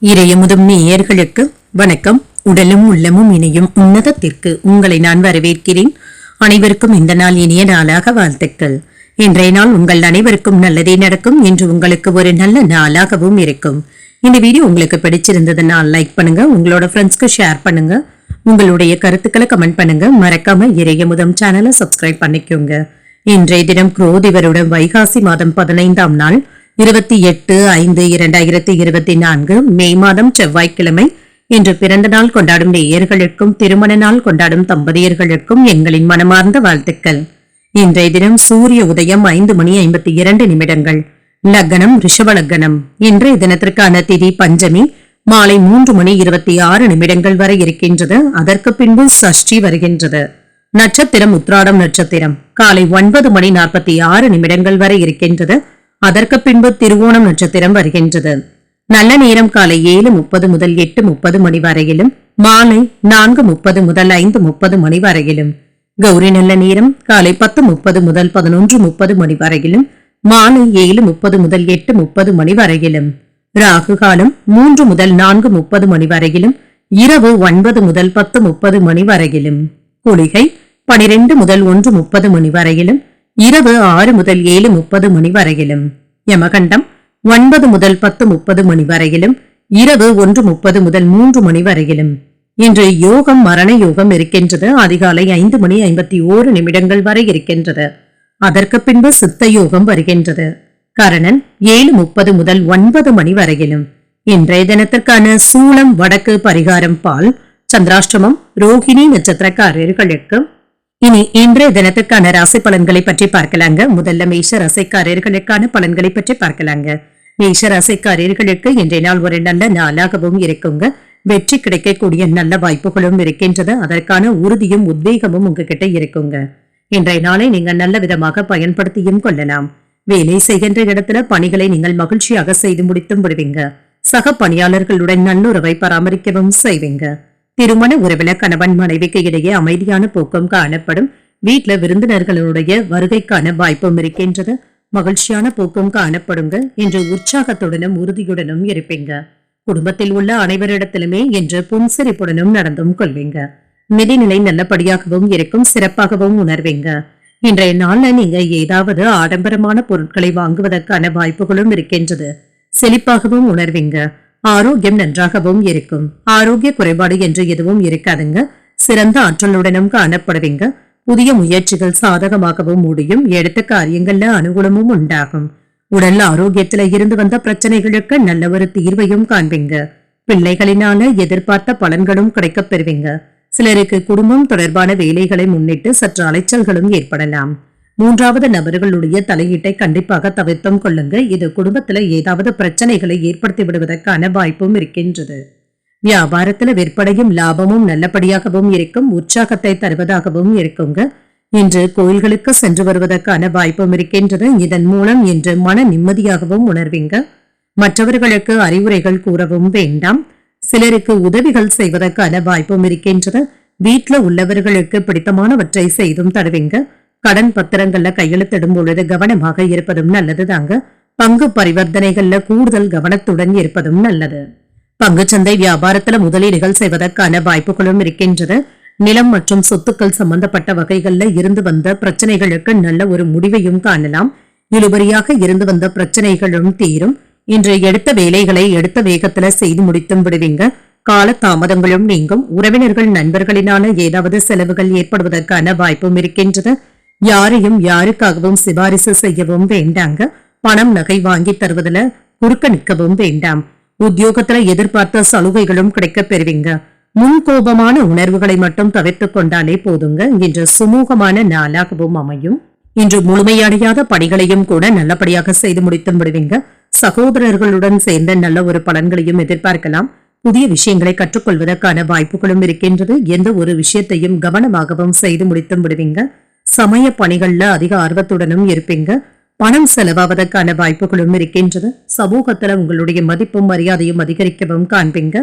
இறையமுதும் நேயர்களுக்கு வணக்கம். உடலும் உள்ளமும் இணையும் உன்னதத்திற்கு உங்களை நான் வரவேற்கிறேன். அனைவருக்கும் இந்த நாள் இனிய நாளாக வாழ்த்துக்கள். இன்றைய நாள் உங்கள் அனைவருக்கும் நல்லதே நடக்கும் என்று உங்களுக்கு ஒரு நல்ல நாளாகவும் இருக்கும். இந்த வீடியோ உங்களுக்கு பிடிச்சிருந்ததுன்னா லைக் பண்ணுங்க, உங்களோட ஃப்ரெண்ட்ஸ்க்கு ஷேர் பண்ணுங்க, உங்களுடைய கருத்துக்களை கமெண்ட் பண்ணுங்க. மறக்காம இறையமுதம் சேனலை சப்ஸ்கிரைப் பண்ணிக்கோங்க. இன்றைய தினம் குரோதி வருடம் வைகாசி மாதம் 15ஆம் நாள் 28/5/2024 மே மாதம் செவ்வாய்க்கிழமை. இன்று பிறந்த நாள் கொண்டாடும் நேயர்களுக்கும் திருமண நாள் கொண்டாடும் தம்பதியர்களுக்கும் எங்களின் மனமார்ந்த வாழ்த்துக்கள். இன்றைய தினம் சூரிய உதயம் 5:52. லக்னம் ரிஷப லக்னம். இன்றைய தினத்திற்கான திதி பஞ்சமி மாலை 3:26 வரை இருக்கின்றது. அதற்கு பின்பு சஷ்டி வருகின்றது. நட்சத்திரம் உத்ராடம் நட்சத்திரம் காலை 9:46 வரை இருக்கின்றது. அதற்கு பின்பு திருவோணம் நட்சத்திரம் வருகின்றது. நல்ல நேரம் காலை 7:30 முதல் 8:30 மணி வரையிலும், மாலை 4:30 முதல் 5:30 மணி வரையிலும். கௌரி நல்ல நேரம் காலை 10:30 முதல் 11:30 மணி வரையிலும், மாலை 7:30 முதல் 8:30 மணி வரையிலும். ராகு காலம் 3 முதல் 4:30 மணி வரையிலும், இரவு 9 முதல் 10:30 மணி வரையிலும். குளிகை 12 முதல் 1:30 மணி வரையிலும், இரவு 6 முதல் 7:30 மணி வரையிலும். யமகண்டம் 9 முதல் 10:30 மணி வரையிலும், இரவு 1:30 முதல் 3 மணி வரையிலும். இன்று யோகம் மரண யோகம் இருக்கின்றது. அதிகாலை 5:51 வரை இருக்கின்றது. அதற்கு பின்பு சித்த யோகம் வருகின்றது. கரணன் 7:30 முதல் 9 மணி வரையிலும். இன்றைய தினத்திற்கான சூளம் வடக்கு, பரிகாரம் பால். சந்திராஷ்டமம் ரோஹிணி நட்சத்திரக்காரர்களுக்கு. இனி இன்றைய தினத்துக்கான ராசி பலன்களை பற்றி பார்க்கலாங்க. முதல்ல மேஷ ராசிக்காரர்களுக்கான பலன்களை பற்றி பார்க்கலாங்க. மேஷ ராசிக்காரர்களுக்கு இன்றைய நாள் ஒரு நல்ல நாளாகவும் இருக்குங்க. வெற்றி கிடைக்கக்கூடிய நல்ல வாய்ப்புகளும் இருக்கின்றது. அதற்கான உறுதியும் உத்வேகமும் உங்ககிட்ட இருக்குங்க. இன்றைய நாளை நீங்கள் நல்ல விதமாக பயன்படுத்தியும் கொள்ளலாம். வேலை செய்கின்ற இடத்துல பணிகளை நீங்கள் மகிழ்ச்சியாக செய்து முடித்தும் விடுவீங்க. சக பணியாளர்களுடன் நல்லுறவை பராமரிக்கவும் செய்வீங்க. திருமண உறவில கணவன் மனைவிக்கு இடையே அமைதியான போக்கும் காணப்படும். வீட்டுல விருந்தினர்களுடைய வருகைக்கான வாய்ப்பும் இருக்கின்றது. மகிழ்ச்சியான போக்கும் காணப்படுங்க. இன்று உற்சாகத்துடனும் உறுதியுடனும் இருப்பீங்க. குடும்பத்தில் உள்ள அனைவரிடத்திலுமே இன்று புன்சிரிப்புடனும் நடந்தும் கொள்வீங்க. நிதிநிலை நல்லபடியாகவும் இருக்கும். சிறப்பாகவும் உணர்வீங்க. இன்றைய நாள்ல நீங்க ஏதாவது ஆடம்பரமான பொருட்களை வாங்குவதற்கான வாய்ப்புகளும் இருக்கின்றது. செழிப்பாகவும் உணர்வீங்க. ஆரோக்கியம் நன்றாகவும் இருக்கும். ஆரோக்கிய குறைபாடு என்று எதுவும் இருக்காதுங்க. சிறந்த ஆற்றலுடனும் காணப்படுவீங்க. புதிய முயற்சிகள் சாதகமாகவும் முடியும். எடுத்த காரியங்கள்ல அனுகூலமும் உண்டாகும். உடல் ஆரோக்கியத்துல இருந்து வந்த பிரச்சனைகளுக்கு நல்ல ஒரு தீர்வையும் காண்பீங்க. பிள்ளைகளினால எதிர்பார்த்த பலன்களும் கிடைக்கப் பெறுவீங்க. சிலருக்கு குடும்பம் தொடர்பான வேலைகளை முன்னிட்டு சற்று அலைச்சல்களும் ஏற்படலாம். மூன்றாவது நபர்களுடைய தலையீட்டை கண்டிப்பாக தவிர்த்தும் கொள்ளுங்க. இது குடும்பத்துல ஏதாவது பிரச்சனைகளை ஏற்படுத்தி விடுவதற்கான வாய்ப்பும் இருக்கின்றது. வியாபாரத்துல விற்பனையும் லாபமும் நல்லபடியாகவும் இருக்கும். உற்சாகத்தை தருவதாகவும் இருக்குங்க. இன்று கோயில்களுக்கு சென்று வருவதற்கான வாய்ப்பும் இருக்கின்றது. இதன் மூலம் இன்று மன நிம்மதியாகவும் உணர்வீங்க. மற்றவர்களுக்கு அறிவுரைகள் கூறவும் வேண்டாம். சிலருக்கு உதவிகள் செய்வதற்கான வாய்ப்பும் இருக்கின்றது. வீட்டுல உள்ளவர்களுக்கு பிடித்தமானவற்றை செய்தும் தருவீங்க. கடன் பத்திரங்கள்ல கையெழுத்திடும் பொழுது கவனமாக இருப்பதும் நல்லது தாங்க. பங்கு பரிவர்த்தனைகள்ல கூடுதல் கவனத்துடன் இருப்பதும் நல்லது. பங்குச்சந்தை வியாபாரத்துல முதலீடுகள் செய்வதற்கான வாய்ப்புகளும் இருக்கின்றது. நிலம் மற்றும் சொத்துக்கள் சம்பந்தப்பட்ட வகைகள்ல இருந்து வந்த பிரச்சனைகளுக்கு நல்ல ஒரு முடிவையும் காணலாம். இழுபறியாக இருந்து வந்த பிரச்சனைகளும் தீரும். இன்று எடுத்த வேலைகளை எடுத்த வேகத்துல செய்து முடித்தும் விடுவீங்க. கால தாமதங்களும் நீங்கும். உறவினர்கள் நண்பர்களினால ஏதாவது செலவுகள் ஏற்படுவதற்கான வாய்ப்பும் இருக்கின்றது. யாரையும் யாருக்காகவும் சிபாரிசு செய்யவும் வேண்டாங்க. பணம் நகை வாங்கி தருவதில் குறுக்க நிற்கவும் வேண்டாம். உத்தியோகத்துல எதிர்பார்த்த சலுகைகளும் கிடைக்க பெறுவீங்க. முன்கோபமான உணர்வுகளை மட்டும் தவிர்த்துக் கொண்டாலே போதுங்க. இன்று சுமூகமான நாளாகவும் அமையும். இன்று முழுமையடையாத பணிகளையும் கூட நல்லபடியாக செய்து முடித்தும் விடுவீங்க. சகோதரர்களுடன் சேர்ந்த நல்ல ஒரு பலன்களையும் எதிர்பார்க்கலாம். புதிய விஷயங்களை கற்றுக்கொள்வதற்கான வாய்ப்புகளும் இருக்கின்றது. எந்த ஒரு விஷயத்தையும் கவனமாகவும் செய்து முடித்தும் விடுவீங்க. சமய பணிகள்ல அதிக ஆர்வத்துடனும் இருப்பீங்க. பணம் செலவாவதற்கான வாய்ப்புகளும் இருக்கின்றது. சமூகத்துல உங்களுடைய மதிப்பும் மரியாதையும் அதிகரிக்கவும் காண்பீங்க.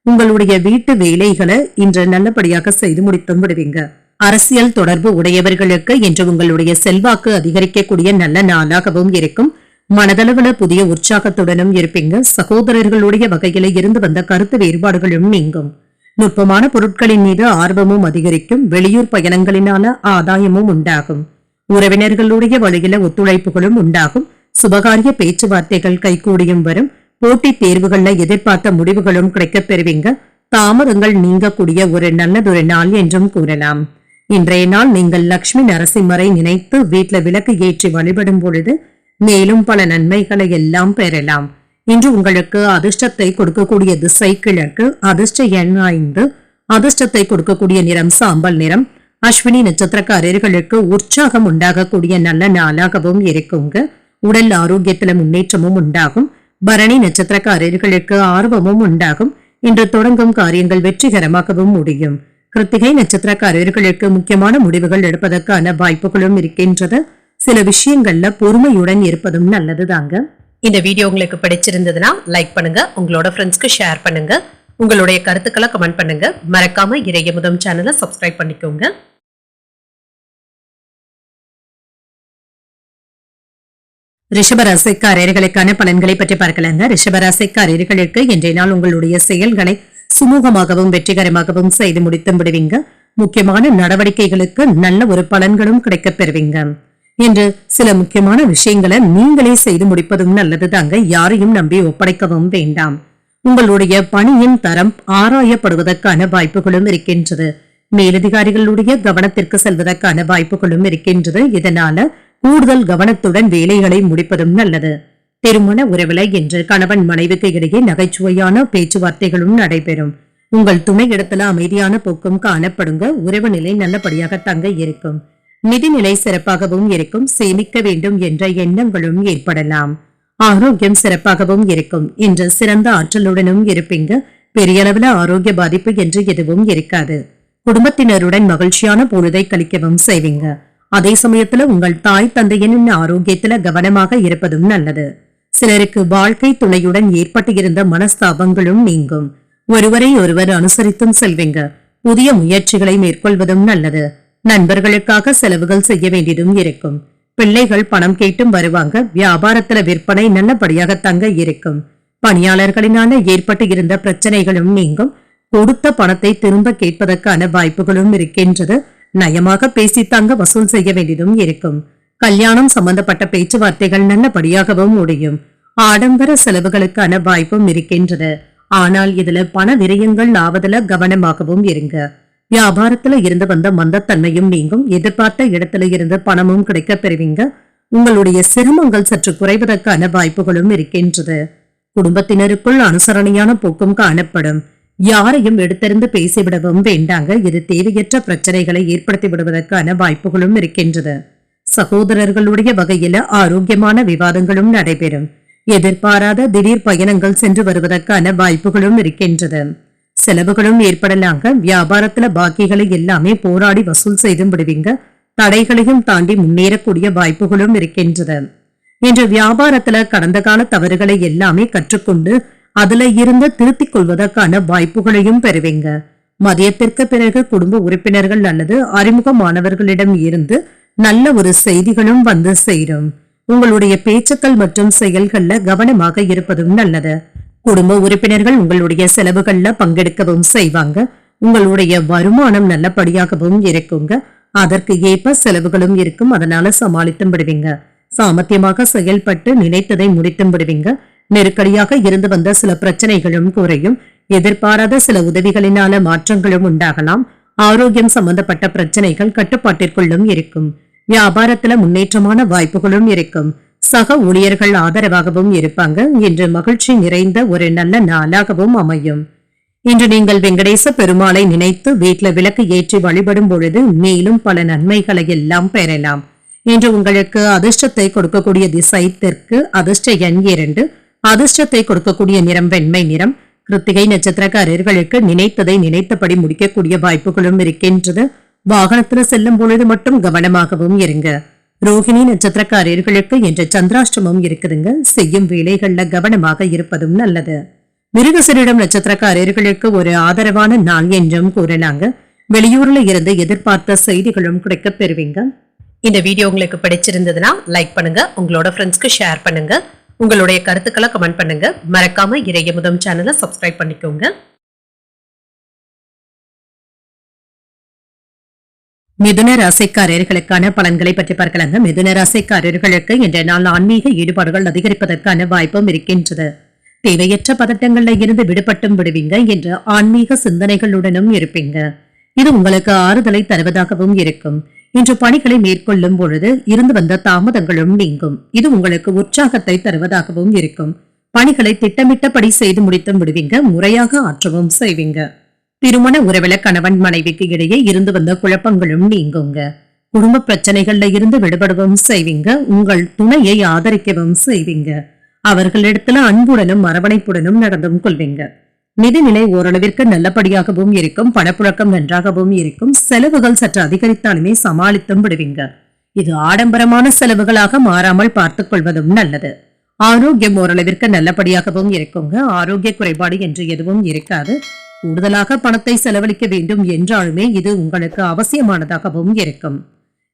உங்களுடைய வீட்டு வேலைகளை இன்று நல்லபடியாக செய்து முடித்தும் விடுவீங்க. அரசியல் தொடர்பு உடையவர்களுக்கு இன்று உங்களுடைய செல்வாக்கு அதிகரிக்கக்கூடிய நல்ல நாளாகவும் இருக்கும். மனதளவுல புதிய உற்சாகத்துடனும் இருப்பீங்க. சகோதரர்களுடைய வகையில இருந்து வந்த கருத்து வேறுபாடுகளும் நீங்கும். நுட்பமான பொருட்களின் மீது ஆர்வமும் அதிகரிக்கும். வெளியூர் பயணங்களினால ஆதாயமும் உண்டாகும். உறவினர்களுடைய வழியில ஒத்துழைப்புகளும் உண்டாகும். சுபகாரிய பேச்சுவார்த்தைகள் கைகூடியும் வரும். போட்டித் தேர்வுகள்ல எதிர்பார்த்த முடிவுகளும் கிடைக்கப் பெறுவீங்க. தாமதங்கள் நீங்கக்கூடிய ஒரு நல்லதொரு நாள் என்றும் கூறலாம். இன்றைய நாள் நீங்கள் லட்சுமி நரசிம்மரை நினைத்து வீட்டுல விளக்கு ஏற்றி வழிபடும் பொழுது மேலும் பல நன்மைகளை எல்லாம் பெறலாம். இன்று உங்களுக்கு அதிர்ஷ்டத்தை கொடுக்கக்கூடிய திசை கிழக்கு. அதிர்ஷ்ட எண் 5. அதிர்ஷ்டத்தை கொடுக்கக்கூடிய நிறம் சாம்பல் நிறம். அஸ்வினி நட்சத்திரக்காரர்களுக்கு உற்சாகம் உண்டாகக்கூடிய நல்ல நாளாகவும் இருக்குங்க. உடல் ஆரோக்கியத்தில முன்னேற்றமும் உண்டாகும். பரணி நட்சத்திரக்காரர்களுக்கு ஆர்வமும் உண்டாகும். இன்று தொடங்கும் காரியங்கள் வெற்றிகரமாகவும் முடியும். கிருத்திகை நட்சத்திரக்காரர்களுக்கு முக்கியமான முடிவுகள் எடுப்பதற்கான வாய்ப்புகளும் இருக்கின்றது. சில விஷயங்கள்ல பொறுமையுடன் இருப்பதும் நல்லதுதாங்க. இந்த வீடியோ உங்களுக்கு பிடிச்சிருந்ததுன்னா லைக் பண்ணுங்க, உங்களோட ஃப்ரெண்ட்ஸ்க்கு ஷேர் பண்ணுங்க, உங்களுடைய கருத்துக்களை கமெண்ட் பண்ணுங்க. மறக்காம இறையமுதம் சேனலை சப்ஸ்கிரைப் பண்ணிக்கோங்க. ரிஷபராசிக்காரர்களுக்கான பலன்களை பற்றி பார்க்கலாங்க. ரிஷபராசிக்காரர்களுக்கு இன்றைய நாள் உங்களுடைய செயல்களை சுமூகமாகவும் வெற்றிகரமாகவும் செய்து முடித்து விடுவீங்க. முக்கியமான நடவடிக்கைகளுக்கு நல்ல ஒரு பலன்களும் கிடைக்கப் பெறுவீங்க. இன்று சில முக்கியமான விஷயங்களை நீங்களே செய்து முடிப்பதும் நல்லது தாங்க. யாரையும் நம்பி ஒப்படைக்கவும் வேண்டாம். உங்களுடைய பணியின் தரம் ஆராயப்படுவதற்கான வாய்ப்புகளும் இருக்கின்றது. மேலதிகாரிகளுடைய கவனத்திற்கு செல்வதற்கான வாய்ப்புகளும் இருக்கின்றது. இதனால கூடுதல் கவனத்துடன் வேலைகளை முடிப்பதும் நல்லது. திருமண உறவுல இன்று கணவன் மனைவிக்கு இடையே நகைச்சுவையான பேச்சுவார்த்தைகளும் நடைபெறும். உங்கள் துணை இடத்துல அமைதியான போக்கும் காணப்படுங்க. உறவு நிலை நல்லபடியாக தங்க இருக்கும். நிதிநிலை சிறப்பாகவும் இருக்கும். சேமிக்க வேண்டும் என்ற எண்ணங்களும் ஏற்படலாம். ஆரோக்கியம் சிறப்பாகவும் இருக்கும். இன்று சிறந்த ஆற்றலுடனும் இருப்பீங்க. பெரிய அளவுல ஆரோக்கிய பாதிப்பு என்று எதுவும் இருக்காது. குடும்பத்தினருடன் மகிழ்ச்சியான பொழுதை கழிக்கவும் செய்வீங்க. அதே சமயத்துல உங்கள் தாய் தந்தையின் ஆரோக்கியத்துல கவனமாக இருப்பதும் நல்லது. சிலருக்கு வாழ்க்கை துணையுடன் ஏற்பட்டு இருந்த மனஸ்தாபங்களும் நீங்கும். ஒருவரை ஒருவர் அனுசரித்தும் செல்வீங்க. புதிய முயற்சிகளை மேற்கொள்வதும் நல்லது. நண்பர்களுக்காக செலவுகள் செய்ய வேண்டியதும் இருக்கும். பிள்ளைகள் பணம் கேட்டும் வருவாங்க. வியாபாரத்துல விற்பனை நல்லபடியாக தங்க இருக்கும். பணியாளர்களினால ஏற்பட்டு இருந்த பிரச்சனைகளும் நீங்கும். கொடுத்த பணத்தை திரும்ப கேட்பதற்கான வாய்ப்புகளும் இருக்கின்றது. நயமாக பேசி தங்க வசூல் செய்ய வேண்டியதும் இருக்கும். கல்யாணம் சம்பந்தப்பட்ட பேச்சுவார்த்தைகள் நல்லபடியாகவும் முடியும். ஆடம்பர செலவுகளுக்கான வாய்ப்பும் இருக்கின்றது. ஆனால் இதுல பண விரயங்கள் ஆவதில் கவனமாகவும் இருங்க. வியாபாரத்துல இருந்து வந்த மந்தத்தன்மையும் நீங்கும். எதிர்பார்த்த இடத்துல இருந்து பணமும் கிடைக்க பெறுவீங்க. உங்களுடைய சிரமங்கள் சற்று குறைவதற்கான வாய்ப்புகளும் இருக்கின்றது. குடும்பத்தினருக்குள் அனுசரணையான போக்கும் காணப்படும். யாரையும் எடுத்தறிந்து பேசிவிடவும் வேண்டாங்க. இது தேவையற்ற பிரச்சனைகளை ஏற்படுத்தி விடுவதற்கான வாய்ப்புகளும் இருக்கின்றது. சகோதரர்களுடைய வகையில ஆரோக்கியமான விவாதங்களும் நடைபெறும். எதிர்பாராத திடீர் பயணங்கள் சென்று வருவதற்கான வாய்ப்புகளும் இருக்கின்றது. செலவுகளும் ஏற்படலாங்க. வியாபாரத்துல பாக்கிகளை எல்லாமே போராடி வசூல் செய்து விடுவீங்க. தடைகளையும் தாண்டி முன்னேறக்கூடிய வாய்ப்புகளும் இருக்கின்றது. இன்று வியாபாரத்துல கடந்த கால தவறுகளை எல்லாமே கற்றுக்கொண்டு அதுல இருந்து திருத்திக் கொள்வதற்கான வாய்ப்புகளையும் பெறுவீங்க. மதியத்திற்கு பிறகு குடும்ப உறுப்பினர்கள் அல்லது அறிமுகமானவர்களிடம் இருந்து நல்ல ஒரு செய்திகளும் வந்து சேரும். உங்களுடைய பேச்சுக்கள் மற்றும் செயல்கள்ல கவனமாக இருப்பதும் நல்லது. குடும்ப உறுப்பினர்கள் உங்களுடைய செலவுகள்ல பங்கெடுக்கவும் செய்வாங்க. உங்களுடைய வருமானம் நல்லபடியாகவும் இருக்குங்க. அதற்கு ஏற்ப செலவுகளும் இருக்கும். அதனால சமாளித்தும் விடுவீங்க. சாமர்த்தியமாக செயல்பட்டு நினைத்ததை முடித்தும் விடுவீங்க. நெருக்கடியாக இருந்து வந்த சில பிரச்சனைகளும் குறையும். எதிர்பாராத சில உதவிகளினால மாற்றங்களும் உண்டாகலாம். ஆரோக்கியம் சம்பந்தப்பட்ட பிரச்சனைகள் கட்டுப்பாட்டிற்குள்ளும் இருக்கும். வியாபாரத்துல முன்னேற்றமான வாய்ப்புகளும் இருக்கும். சக ஊழியர்கள் ஆதரவாகவும் இருப்பாங்க. இன்று மகிழ்ச்சி நிறைந்த ஒரு நல்ல நாளாகவும் அமையும். இன்று நீங்கள் வெங்கடேச பெருமாளை நினைத்து வீட்டுல விளக்கு ஏற்றி வழிபடும் பொழுது மேலும் பல நன்மைகளை எல்லாம் பெறலாம். இன்று உங்களுக்கு அதிர்ஷ்டத்தை கொடுக்கக்கூடிய திசை தெற்கு. அதிர்ஷ்ட எண் 2. அதிர்ஷ்டத்தை கொடுக்கக்கூடிய நிறம் வெண்மை நிறம். கிருத்திகை நட்சத்திரக்காரர்களுக்கு நினைத்ததை நினைத்தபடி முடிக்கக்கூடிய வாய்ப்புகளும் இருக்கின்றது. வாகனத்துல செல்லும் பொழுது மட்டும் கவனமாகவும் இருங்க. ரோஹிணி நட்சத்திரக்காரர்களுக்கு இன்று சந்திராஷ்டமம் இருக்குதுங்க. செய்யும் வேலைகள்ல கவனமாக இருப்பதும் நல்லது. மிருகசீரிடம் நட்சத்திரக்காரர்களுக்கு ஒரு ஆதரவான நாள் என்றும் கூறலாங்க. வெளியூர்ல இருந்து எதிர்பார்த்த செய்திகளும் கிடைக்கப் பெறுவீங்க. இந்த வீடியோ உங்களுக்கு பிடிச்சிருந்ததுன்னா லைக் பண்ணுங்க, உங்களோட ஃப்ரெண்ட்ஸ்க்கு ஷேர் பண்ணுங்க, உங்களுடைய கருத்துக்களை கமெண்ட் பண்ணுங்க. மறக்காம இறையமுதம் சேனலை சப்ஸ்கிரைப் பண்ணிக்கோங்க. மிதுன ராசிக்காரர்களுக்கான பலன்களை பற்றி பார்க்கலாங்க. மிதுன ராசிக்காரர்களுக்கு இன்றைய நாள் ஆன்மீக ஈடுபாடுகள் அதிகரிப்பதற்கான வாய்ப்பும் இருக்கின்றது. தேவையற்ற பதட்டங்கள்ல இருந்து விடுபட்டும் விடுவீங்க என்ற ஆன்மீக சிந்தனைகளுடனும் இருப்பீங்க. இது உங்களுக்கு ஆறுதலை தருவதாகவும் இருக்கும். இன்று பணிகளை மேற்கொள்ளும் பொழுது இருந்து வந்த தாமதங்களும் நீங்கும். இது உங்களுக்கு உற்சாகத்தை தருவதாகவும் இருக்கும். பணிகளை திட்டமிட்டபடி செய்து முடித்தும் விடுவீங்க. முறையாக ஆற்றவும் செய்வீங்க. திருமண உறவில கணவன் மனைவிக்கு இடையே இருந்து வந்த குழப்பங்களும் நீங்குங்க. குடும்ப பிரச்சனைகள்ல இருந்து விடுபடவும் செய்வீங்க. உங்கள் துணையை ஆதரிக்கவும் செய்வீங்க. அவர்களிடத்துல அன்புடனும் அரவணைப்புடனும் நடந்தும் கொள்வீங்க. நிதிநிலை ஓரளவிற்கு நல்லபடியாகவும் இருக்கும். பணப்புழக்கம் நன்றாகவும் இருக்கும். செலவுகள் சற்று அதிகரித்தாலுமே சமாளித்தும் விடுவீங்க. இது ஆடம்பரமான செலவுகளாக மாறாமல் பார்த்துக் கொள்வதும் நல்லது. ஆரோக்கியம் ஓரளவிற்கு நல்லபடியாகவும் இருக்குங்க. ஆரோக்கிய குறைபாடு என்று எதுவும் இருக்காது. கூடுதலாக பணத்தை செலவழிக்க வேண்டும் என்றாலுமே இது உங்களுக்கு அவசியமானதாகவும் இருக்கும்.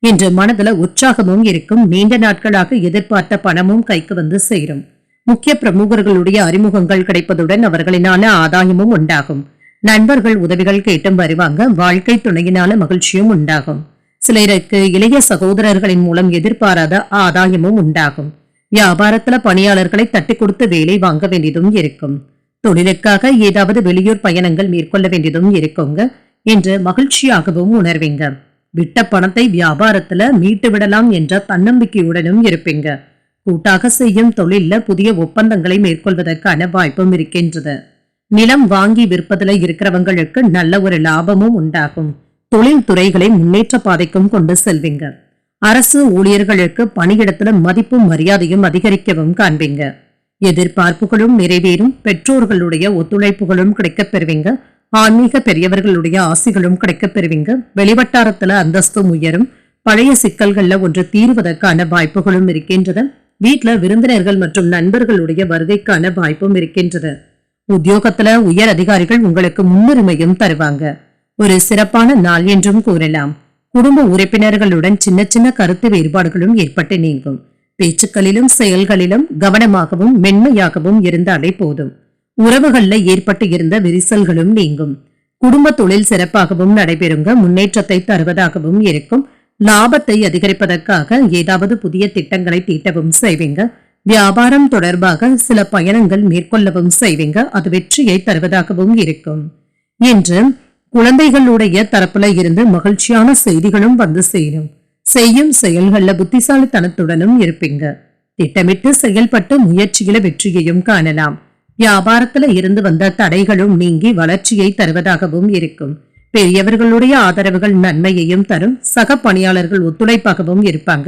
இன்று மனதுல உற்சாகமும் இருக்கும். நீண்ட நாட்களாக எதிர்பார்த்த பணமும் கைக்கு வந்து சேரும். முக்கிய பிரமுகர்களுடைய அறிமுகங்கள் கிடைப்பதுடன் அவர்களினால ஆதாயமும் உண்டாகும். நண்பர்கள் உதவிகள் கேட்டும் வருவாங்க. வாழ்க்கை துணையினால மகிழ்ச்சியும் உண்டாகும். சிலருக்கு இளைய சகோதரர்களின் மூலம் எதிர்பாராத ஆதாயமும் உண்டாகும். வியாபாரத்துல பணியாளர்களை தட்டி கொடுத்து வேலை வாங்க வேண்டியதும் இருக்கும். தொழிலுக்காக ஏதாவது வெளியூர் பயணங்கள் மேற்கொள்ள வேண்டியதும் இருக்குங்க என்று மகிழ்ச்சியாகவும் உணர்வீங்க. விட்ட பணத்தை வியாபாரத்துல மீட்டு விடலாம் என்ற தன்னம்பிக்கையுடனும் இருப்பீங்க. கூட்டாக செய்யும் தொழில்ல புதிய ஒப்பந்தங்களை மேற்கொள்வதற்கான வாய்ப்பும் இருக்கின்றது. நிலம் வாங்கி விற்பதுல இருக்கிறவங்களுக்கு நல்ல ஒரு லாபமும் உண்டாகும். தொழில் துறைகளை முன்னேற்ற பாதைக்கும் கொண்டு செல்வீங்க. அரசு ஊழியர்களுக்கு பணியிடத்துல மதிப்பும் மரியாதையும் அதிகரிக்கவும் காண்பீங்க. எதிர்பார்ப்புகளும் நிறைவேறும். பெற்றோர்களுடைய ஒத்துழைப்புகளும் கிடைக்கப் பெறுவீங்க. ஆன்மீக பெரியவர்களுடைய ஆசிகளும் கிடைக்கப் பெறுவீங்க. வெளிவட்டாரத்துல அந்தஸ்தும் உயரும். பழைய சிக்கல்கள்ல ஒன்று தீர்வதற்கான வாய்ப்புகளும் இருக்கின்றது. வீட்டுல விருந்தினர்கள் மற்றும் நண்பர்களுடைய வருகைக்கான வாய்ப்பும் இருக்கின்றது. உத்தியோகத்துல உயர் அதிகாரிகள் உங்களுக்கு முன்னுரிமையும் தருவாங்க. ஒரு சிறப்பான நாள் என்றும் கூறலாம். குடும்ப உறுப்பினர்களுடன் சின்ன சின்ன கருத்து வேறுபாடுகளும் ஏற்பட்டு நீங்கும். பேச்சுக்களிலும் செயல்களிலும் கவனமாகவும் மென்மையாகவும் இருந்தாலே போதும். உறவுகள்ல ஏற்பட்டு இருந்த விரிசல்களும் நீங்கும். குடும்ப தொழில் சிறப்பாகவும் நடைபெறுங்க. முன்னேற்றத்தை தருவதாகவும் இருக்கும். லாபத்தை அதிகரிப்பதற்காக ஏதாவது புதிய திட்டங்களை தீட்டவும் செய்வீங்க. வியாபாரம் தொடர்பாக சில பயணங்கள் மேற்கொள்ளவும் செய்வீங்க. அது வெற்றியை தருவதாகவும் இருக்கும். என்று குழந்தைகளுடைய தரப்புல இருந்து மகிழ்ச்சியான செய்திகளும் வந்து சேரும். செய்யும் செயல்கள்ல புத்திசாலித்தனத்துடனும் இருப்பீங்க. திட்டமிட்டு செயல்பட்டு முயற்சியில வெற்றியையும் காணலாம். வியாபாரத்துல இருந்து வந்த தடைகளும் நீங்கி வளர்ச்சியை தருவதாகவும் இருக்கும். பெரியவர்களுடைய ஆதரவுகள் நன்மையையும் தரும். சக பணியாளர்கள் ஒத்துழைப்பாகவும் இருப்பாங்க.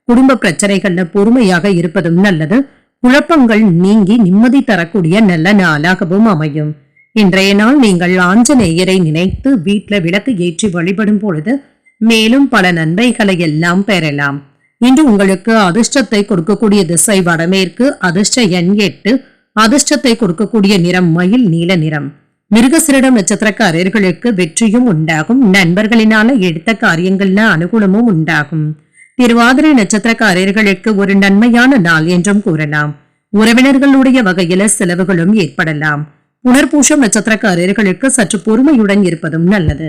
குடும்ப பிரச்சனைகள்ல பொறுமையாக இருப்பதும் நல்லது. குழப்பங்கள் நீங்கி நிம்மதி தரக்கூடிய நல்ல நாளாகவும் அமையும். இன்றைய நாள் நீங்கள் ஆஞ்சநேயரை நினைத்து வீட்டுல விளக்கு ஏற்றி வழிபடும் பொழுது மேலும் பல நன்மைகளை எல்லாம் பெறலாம். இன்று உங்களுக்கு அதிர்ஷ்டத்தை கொடுக்கக்கூடிய திசை வடமேற்கு. அதிர்ஷ்ட எண் 8. அதிர்ஷ்டத்தை கொடுக்கக்கூடிய நிறம் மயில் நீல நிறம். மிருகசிரிடம் நட்சத்திரக்காரர்களுக்கு வெற்றியும் உண்டாகும். நண்பர்களினால எடுத்த காரியங்கள்ல அனுகூலமும் உண்டாகும். திருவாதிரை நட்சத்திரக்காரர்களுக்கு ஒரு நன்மையான நாள் என்றும் கூறலாம். உறவினர்களுடைய வகையில செலவுகளும் ஏற்படலாம். புனர்பூஷம் நட்சத்திரக்காரர்களுக்கு சற்று பொறுமையுடன் இருப்பதும் நல்லது.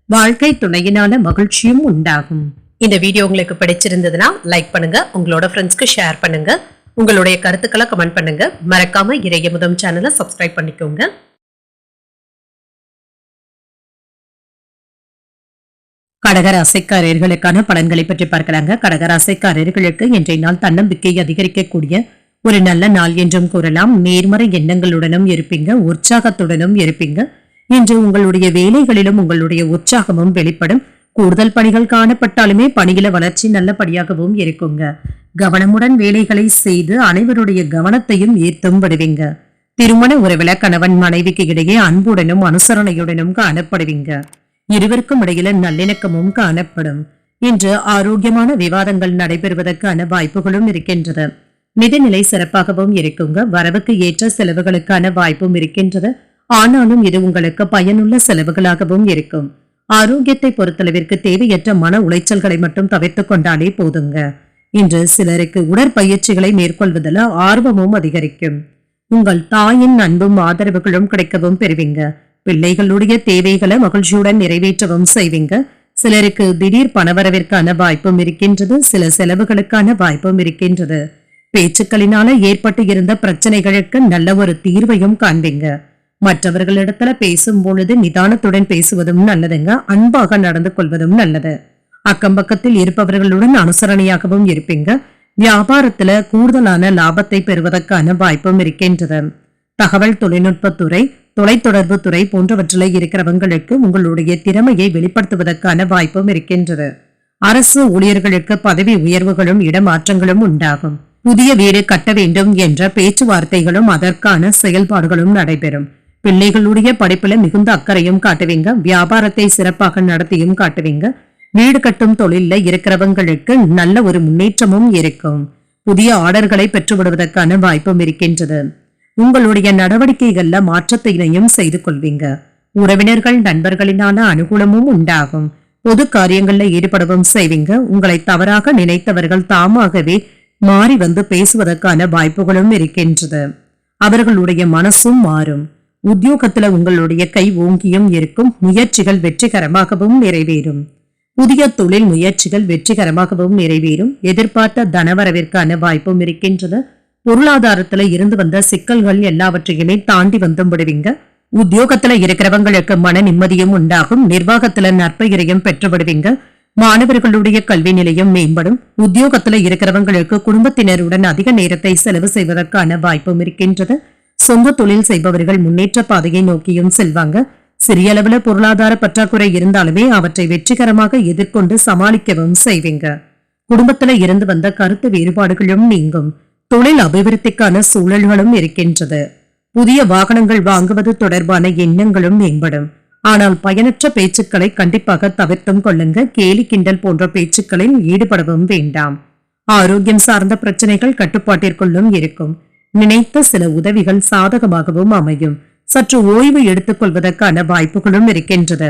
வாழ்க்கை துணையினால மகிழ்ச்சியும் உண்டாகும். இந்த வீடியோ உங்களுக்கு பிடிச்சிருந்ததுன்னா லைக் பண்ணுங்க, உங்களோட ஃப்ரெண்ட்ஸ்க்கு ஷேர் பண்ணுங்க, உங்களுடைய கருத்துக்களை கமெண்ட் பண்ணுங்க. மறக்காம இறையமுதம் சேனலை சப்ஸ்கிரைப் பண்ணிக்கோங்க. கடகராசிக்காரர்களுக்கான பலன்களை பற்றி பார்க்கலாங்க. கடகராசிக்காரர்களுக்கு இன்றைய நாள் தன்னம்பிக்கை அதிகரிக்கக்கூடிய ஒரு நல்ல நாள் என்றும் கூறலாம். நேர்மறை எண்ணங்களுடனும் இருப்பீங்க. உற்சாகத்துடனும் இருப்பீங்க. இன்று உங்களுடைய வேலைகளிலும் உங்களுடைய உற்சாகமும் வெளிப்படும். கூடுதல் பணிகள் காணப்பட்டாலுமே பணியில வளர்ச்சி நல்லபடியாகவும் இருக்குங்க. கவனமுடன் வேலைகளை செய்து அனைவருடைய கவனத்தையும் ஈர்த்தும் விடுவீங்க. திருமண உறவில கணவன் மனைவிக்கு இடையே அன்புடனும் அனுசரணையுடனும் காணப்படுவீங்க. இருவருக்கும் இடையில நல்லிணக்கமும் காணப்படும். இன்று ஆரோக்கியமான விவாதங்கள் நடைபெறுவதற்கான வாய்ப்புகளும் இருக்கின்றது. நிதிநிலை சிறப்பாகவும் இருக்குங்க. வரவுக்கு ஏற்ற செலவுகளுக்கான வாய்ப்பும் இருக்கின்றது. ஆனாலும் இது உங்களுக்கு பயனுள்ள செலவுகளாகவும் இருக்கும். ஆரோக்கியத்தை பொறுத்தளவிற்கு தேவையற்ற மன உளைச்சல்களை மட்டும் தவிர்த்துக் கொண்டாலே போதுங்க. இன்று சிலருக்கு உடற்பயிற்சிகளை மேற்கொள்வதில் ஆர்வமும் அதிகரிக்கும். உங்கள் தாயின் அன்பும் ஆதரவுகளும் கிடைக்கவும் பெறுவீங்க. பிள்ளைகளுடைய தேவைகளை மகிழ்ச்சியுடன் நிறைவேற்றவும் செய்வீங்க. சிலருக்கு திடீர் பணவரவிற்கான வாய்ப்பும் இருக்கின்றது. சில செலவுகளுக்கான வாய்ப்பும் இருக்கின்றது. பேச்சுக்களினால ஏற்பட்டு இருந்த பிரச்சனைகளுக்கு நல்ல ஒரு தீர்வையும் காண்பீங்க. மற்றவர்களிடத்துல பேசும் பொழுது நிதானத்துடன் பேசுவதும் நல்லதுங்க. அன்பாக நடந்து கொள்வதும் நல்லது. அக்கம் பக்கத்தில் இருப்பவர்களுடன் அனுசரணையாகவும் இருப்பீங்க. வியாபாரத்துல கூடுதலான லாபத்தை பெறுவதற்கான வாய்ப்பும் இருக்கின்றது. தகவல் தொழில்நுட்பத்துறை, தொலைத்தொடர்பு துறை போன்றவற்றில் இருக்கிறவங்களுக்கு உங்களுடைய திறமையை வெளிப்படுத்துவதற்கான வாய்ப்பும் இருக்கின்றது. அரசு ஊழியர்களுக்கு பதவி உயர்வுகளும் இடமாற்றங்களும் உண்டாகும். புதிய வீடு கட்ட வேண்டும் என்ற பேச்சுவார்த்தைகளும் அதற்கான செயல்பாடுகளும் நடைபெறும். பிள்ளைகளுடைய படிப்புல மிகுந்த அக்கறையும் காட்டுவீங்க. வியாபாரத்தை சிறப்பாக நடத்தியும் காட்டுவீங்க. வீடு கட்டும் தொழில இருக்கிறவங்களுக்கு நல்ல ஒரு முன்னேற்றமும் இருக்கும். புதிய ஆர்டர்களை பெற்றுவிடுவதற்கான வாய்ப்பும் இருக்கின்றது. உங்களுடைய நடவடிக்கைகள்ல மாற்றத்தினையும் செய்து கொள்வீங்க. உறவினர்கள் நண்பர்களினான அனுகூலமும் உண்டாகும். பொது காரியங்கள்ல ஈடுபடவும் செய்வீங்க. உங்களை தவறாக நினைத்தவர்கள் தாமாகவே மாறி வந்து பேசுவதற்கான வாய்ப்புகளும் இருக்கின்றது. அவர்களுடைய மனசும் மாறும். உத்தியோகத்துல உங்களுடைய கை ஓங்கியும் இருக்கும். முயற்சிகள் வெற்றிகரமாகவும் நிறைவேறும். புதிய தொழில் முயற்சிகள் வெற்றிகரமாகவும் நிறைவேறும். எதிர்பார்த்த தனவரவிற்கான வாய்ப்பும் இருக்கின்றது. பொருளாதாரத்துல இருந்து வந்த சிக்கல்கள் எல்லாவற்றையுமே தாண்டி வந்து விடுவீங்க. உத்தியோகத்துல இருக்கிறவங்களுக்கு மன நிம்மதியும் உண்டாகும். நிர்வாகத்துல நற்பெயரையும் பெற்று விடுவீங்க. மாணவர்களுடைய கல்வி நிலையம் மேம்படும். உத்தியோகத்துல இருக்கிறவங்களுக்கு குடும்பத்தினருடன் அதிக நேரத்தை செலவு செய்வதற்கான வாய்ப்பும் இருக்கின்றது. சொந்த தொழில் செய்பவர்கள் முன்னேற்ற பாதையை நோக்கியும் செல்வாங்க. சிறிய அளவுல பொருளாதார பற்றாக்குறை இருந்தாலுமே அவற்றை வெற்றிகரமாக எதிர்கொண்டு சமாளிக்கவும் செய்வீங்க. குடும்பத்துல இருந்து வந்த கருத்து வேறுபாடுகளும் நீங்கும். தொழில் அபிவிருத்திக்கான சூழல்களும் இருக்கின்றது. புதிய வாகனங்கள் வாங்குவது தொடர்பான எண்ணங்களும் மேம்படும். ஆனால் பயனற்ற பேச்சுக்களை கண்டிப்பாக தவிர்த்தும் கொள்ளுங்க. கேலி கிண்டல் போன்ற பேச்சுக்களில் ஈடுபடவும் வேண்டாம். ஆரோக்கியம் சார்ந்த பிரச்சனைகள் கட்டுப்பாட்டிற்குள்ளும் இருக்கும். நினைத்த சில உதவிகள் சாதகமாகவும் அமையும். சற்று ஓய்வு எடுத்துக் கொள்வதற்கான வாய்ப்புகளும் இருக்கின்றது.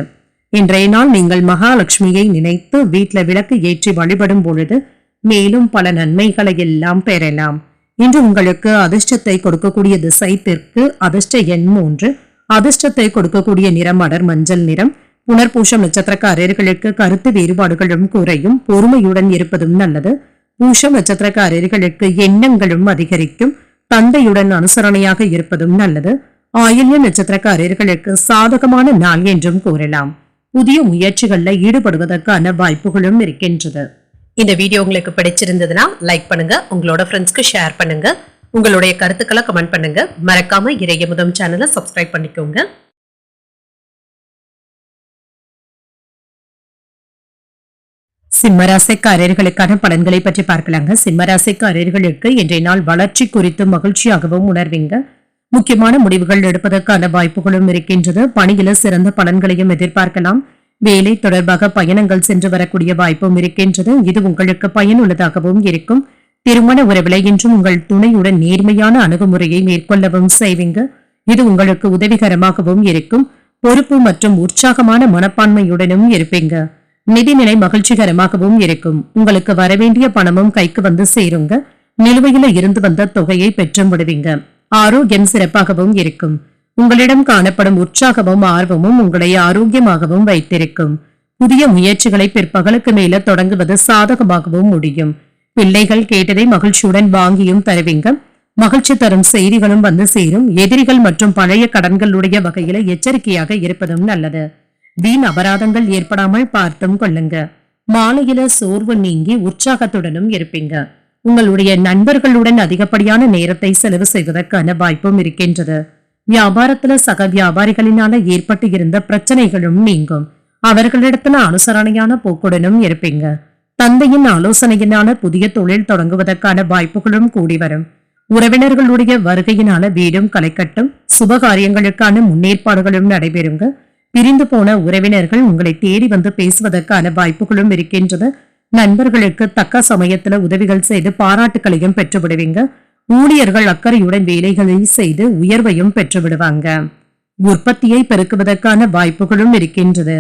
இன்றைய நாள் நீங்கள் மகாலட்சுமியை நினைத்து வீட்டுல விளக்கு ஏற்றி வழிபடும் பொழுது மேலும் பல நன்மைகளை எல்லாம் பெறலாம். இன்று உங்களுக்கு அதிர்ஷ்டத்தை கொடுக்கக்கூடிய திசை தெற்கு. அதிர்ஷ்ட எண் 3. அதிர்ஷ்டத்தை கொடுக்கக்கூடிய நிறம் அடர் மஞ்சள் நிறம். புனர்பூசம் நட்சத்திரக்காரர்களுக்கு கருத்து வேறுபாடுகளும் குறையும். பொறுமையுடன் இருப்பதும் நல்லது. பூசம் நட்சத்திரக்காரர்களுக்கு எண்ணங்களும் அதிகரிக்கும். தந்தையுடன் அனுசரணையாக இருப்பதும் நல்லது. ஆயில்ய நட்சத்திரக்காரர்களுக்கு சாதகமான நாள் என்றும் கூறலாம். புதிய முயற்சிகள்ல ஈடுபடுவதற்கான வாய்ப்புகளும் இருக்கின்றது. இந்த வீடியோ உங்களுக்கு பிடிச்சிருந்ததுன்னா லைக் பண்ணுங்க. உங்களோட ஃப்ரெண்ட்ஸ்க்கு ஷேர் பண்ணுங்க. உங்களுடைய கருத்துக்களை கமெண்ட் பண்ணுங்க. மறக்காம இறையமுதம் சேனலை சப்ஸ்கிரைப் பண்ணிக்கோங்க. சிம்மராசிக்காரர்களுக்கான பலன்களை பற்றி பார்க்கலாங்க. சிம்மராசிக்காரர்களுக்கு இன்றைய நாள் வளர்ச்சி குறித்து மகிழ்ச்சியாகவும் உணர்வீங்க. முக்கியமான முடிவுகள் எடுப்பதற்கான வாய்ப்புகளும் இருக்கின்றது. பணியில சிறந்த பலன்களையும் எதிர்பார்க்கலாம். வேலை தொடர்பாக பயணங்கள் சென்று வரக்கூடிய வாய்ப்பும் இருக்கின்றது. இது உங்களுக்கு பயனுள்ளதாகவும் இருக்கும். திருமண உறவில இன்றும் உங்கள் துணையுடன் நேர்மையான அணுகுமுறையை மேற்கொள்ளவும் செய்வீங்க. இது உங்களுக்கு உதவிகரமாகவும் இருக்கும். பொறுப்பு மற்றும் உற்சாகமான மனப்பான்மையுடனும் இருப்பீங்க. நிதிநிலை மகிழ்ச்சிகரமாகவும் இருக்கும். உங்களுக்கு வரவேண்டிய பணமும் கைக்கு வந்து சேருங்க. நிலுவையில இருந்து வந்த தொகையை பெற்றும் விடுவீங்க. ஆரோக்கியம் சிறப்பாகவும் இருக்கும். உங்களிடம் காணப்படும் உற்சாகமும் ஆர்வமும் உங்களை ஆரோக்கியமாகவும் வைத்திருக்கும். புதிய முயற்சிகளை பிற்பகலுக்கு மேல தொடங்குவது சாதகமாகவும் முடியும். பிள்ளைகள் கேட்டதை மகிழ்ச்சியுடன் வாங்கியும் தருவீங்க. மகிழ்ச்சி தரும் செய்திகளும் வந்து சேரும். எதிரிகள் மற்றும் பழைய கடன்களுடைய வகையில எச்சரிக்கையாக இருப்பதும் நல்லது. வீண் அபராதங்கள் ஏற்படாமல் பார்த்தும் கொள்ளுங்க. மாலையில சோர்வு நீங்கி உற்சாகத்துடனும் இருப்பீங்க. உங்களுடைய நண்பர்களுடன் அதிகப்படியான நேரத்தை செலவு செய்வதற்கான வாய்ப்பும் இருக்கின்றது. வியாபாரத்துல சக வியாபாரிகளினால ஏற்பட்டு இருந்த பிரச்சனைகளும் நீங்கும். அவர்களிடத்துல அனுசரணையான போக்குடனும் இருப்பீங்க. தந்தையின் ஆலோசனையினால புதிய தொழில் தொடங்குவதற்கான வாய்ப்புகளும் கூடி வரும். உறவினர்களுடைய வருகையினால வீடும் களைக்கட்டும். சுபகாரியங்களுக்கான முன்னேற்பாடுகளும் நடைபெறுங்க. பிரிந்து போன உறவினர்கள் உங்களை தேடி வந்து பேசுவதற்கான வாய்ப்புகளும் இருக்கின்றது. நண்பர்களுக்கு தக்க சமயத்துல உதவிகள் செய்து பாராட்டுகளையும் பெற்று விடுவீங்க. ஊழியர்கள் அக்கறையுடன் வேலைகளை செய்து உயர்வையும் பெற்று விடுவாங்க. உற்பத்தியை பெருக்குவதற்கான வாய்ப்புகளும் இருக்கின்றது.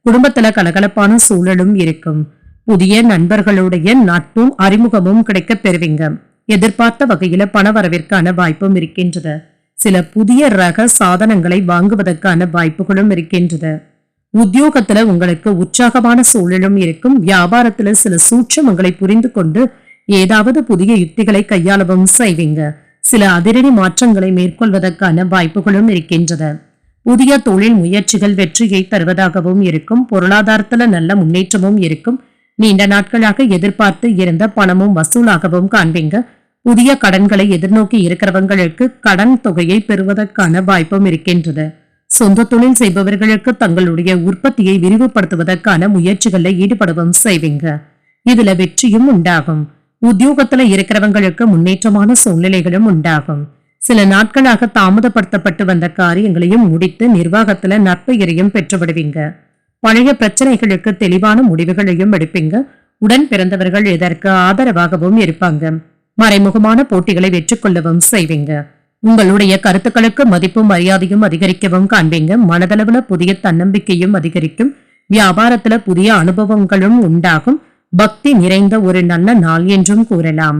குடும்பத்துல கலகலப்பான சூழலும் இருக்கும். புதிய நண்பர்களுடைய நட்பும் அறிமுகமும் கிடைக்க பெறுவீங்க. எதிர்பார்த்த வகையில பண வரவிற்கான வாய்ப்பும் இருக்கின்றது. சில புதிய ரக சாதனங்களை வாங்குவதற்கான வாய்ப்புகளும் இருக்கின்றது. உத்தியோகத்துல உங்களுக்கு உற்சாகமான சூழலும் இருக்கும். வியாபாரத்துல சில சூட்சமங்களை புரிந்து கொண்டு ஏதாவது புதிய யுக்திகளை கையாளவும் செய்வீங்க. சில அதிரடி மாற்றங்களை மேற்கொள்வதற்கான வாய்ப்புகளும் இருக்கின்றது. புதிய தொழில் முயற்சிகள் வெற்றியை தருவதாகவும் இருக்கும். பொருளாதாரத்துல நல்ல முன்னேற்றமும் இருக்கும். நீண்ட நாட்களாக எதிர்பார்த்து இருந்த பணமும் வசூலாகவும் காண்பீங்க. புதிய கடன்களை எதிர்நோக்கி இருக்கிறவங்களுக்கு கடன் தொகையை பெறுவதற்கான வாய்ப்பும் இருக்கின்றது. சொந்த தொழில் செய்பவர்களுக்கு தங்களுடைய உற்பத்தியை விரிவுபடுத்துவதற்கான முயற்சிகளில் ஈடுபடவும் செய்வீங்க. இதுல வெற்றியும் உண்டாகும். உத்தியோகத்துல இருக்கிறவங்களுக்கு முன்னேற்றமான சூழ்நிலைகளும் உண்டாகும். சில நாட்களாக தாமதப்படுத்தப்பட்டு வந்த காரியங்களையும் முடித்து நிர்வாகத்துல நற்பெயரையும் பெற்றுவிடுவீங்க. பழைய பிரச்சனைகளுக்கு தெளிவான முடிவுகளையும் எடுப்பீங்க. உடன் பிறந்தவர்கள் இதற்கு ஆதரவாகவும் இருப்பாங்க. மறைமுகமான போட்டிகளை வெற்றி கொள்ளவும் செய்வீங்க. உங்களுடைய கருத்துக்களுக்கு மதிப்பும் மரியாதையும் அதிகரிக்கவும் காண்பீங்க. மனதளவுல புதிய தன்னம்பிக்கையும் அதிகரிக்கும். வியாபாரத்துல புதிய அனுபவங்களும் உண்டாகும். பக்தி நிறைந்த ஒரு நல்ல நாள் என்றும் கூறலாம்.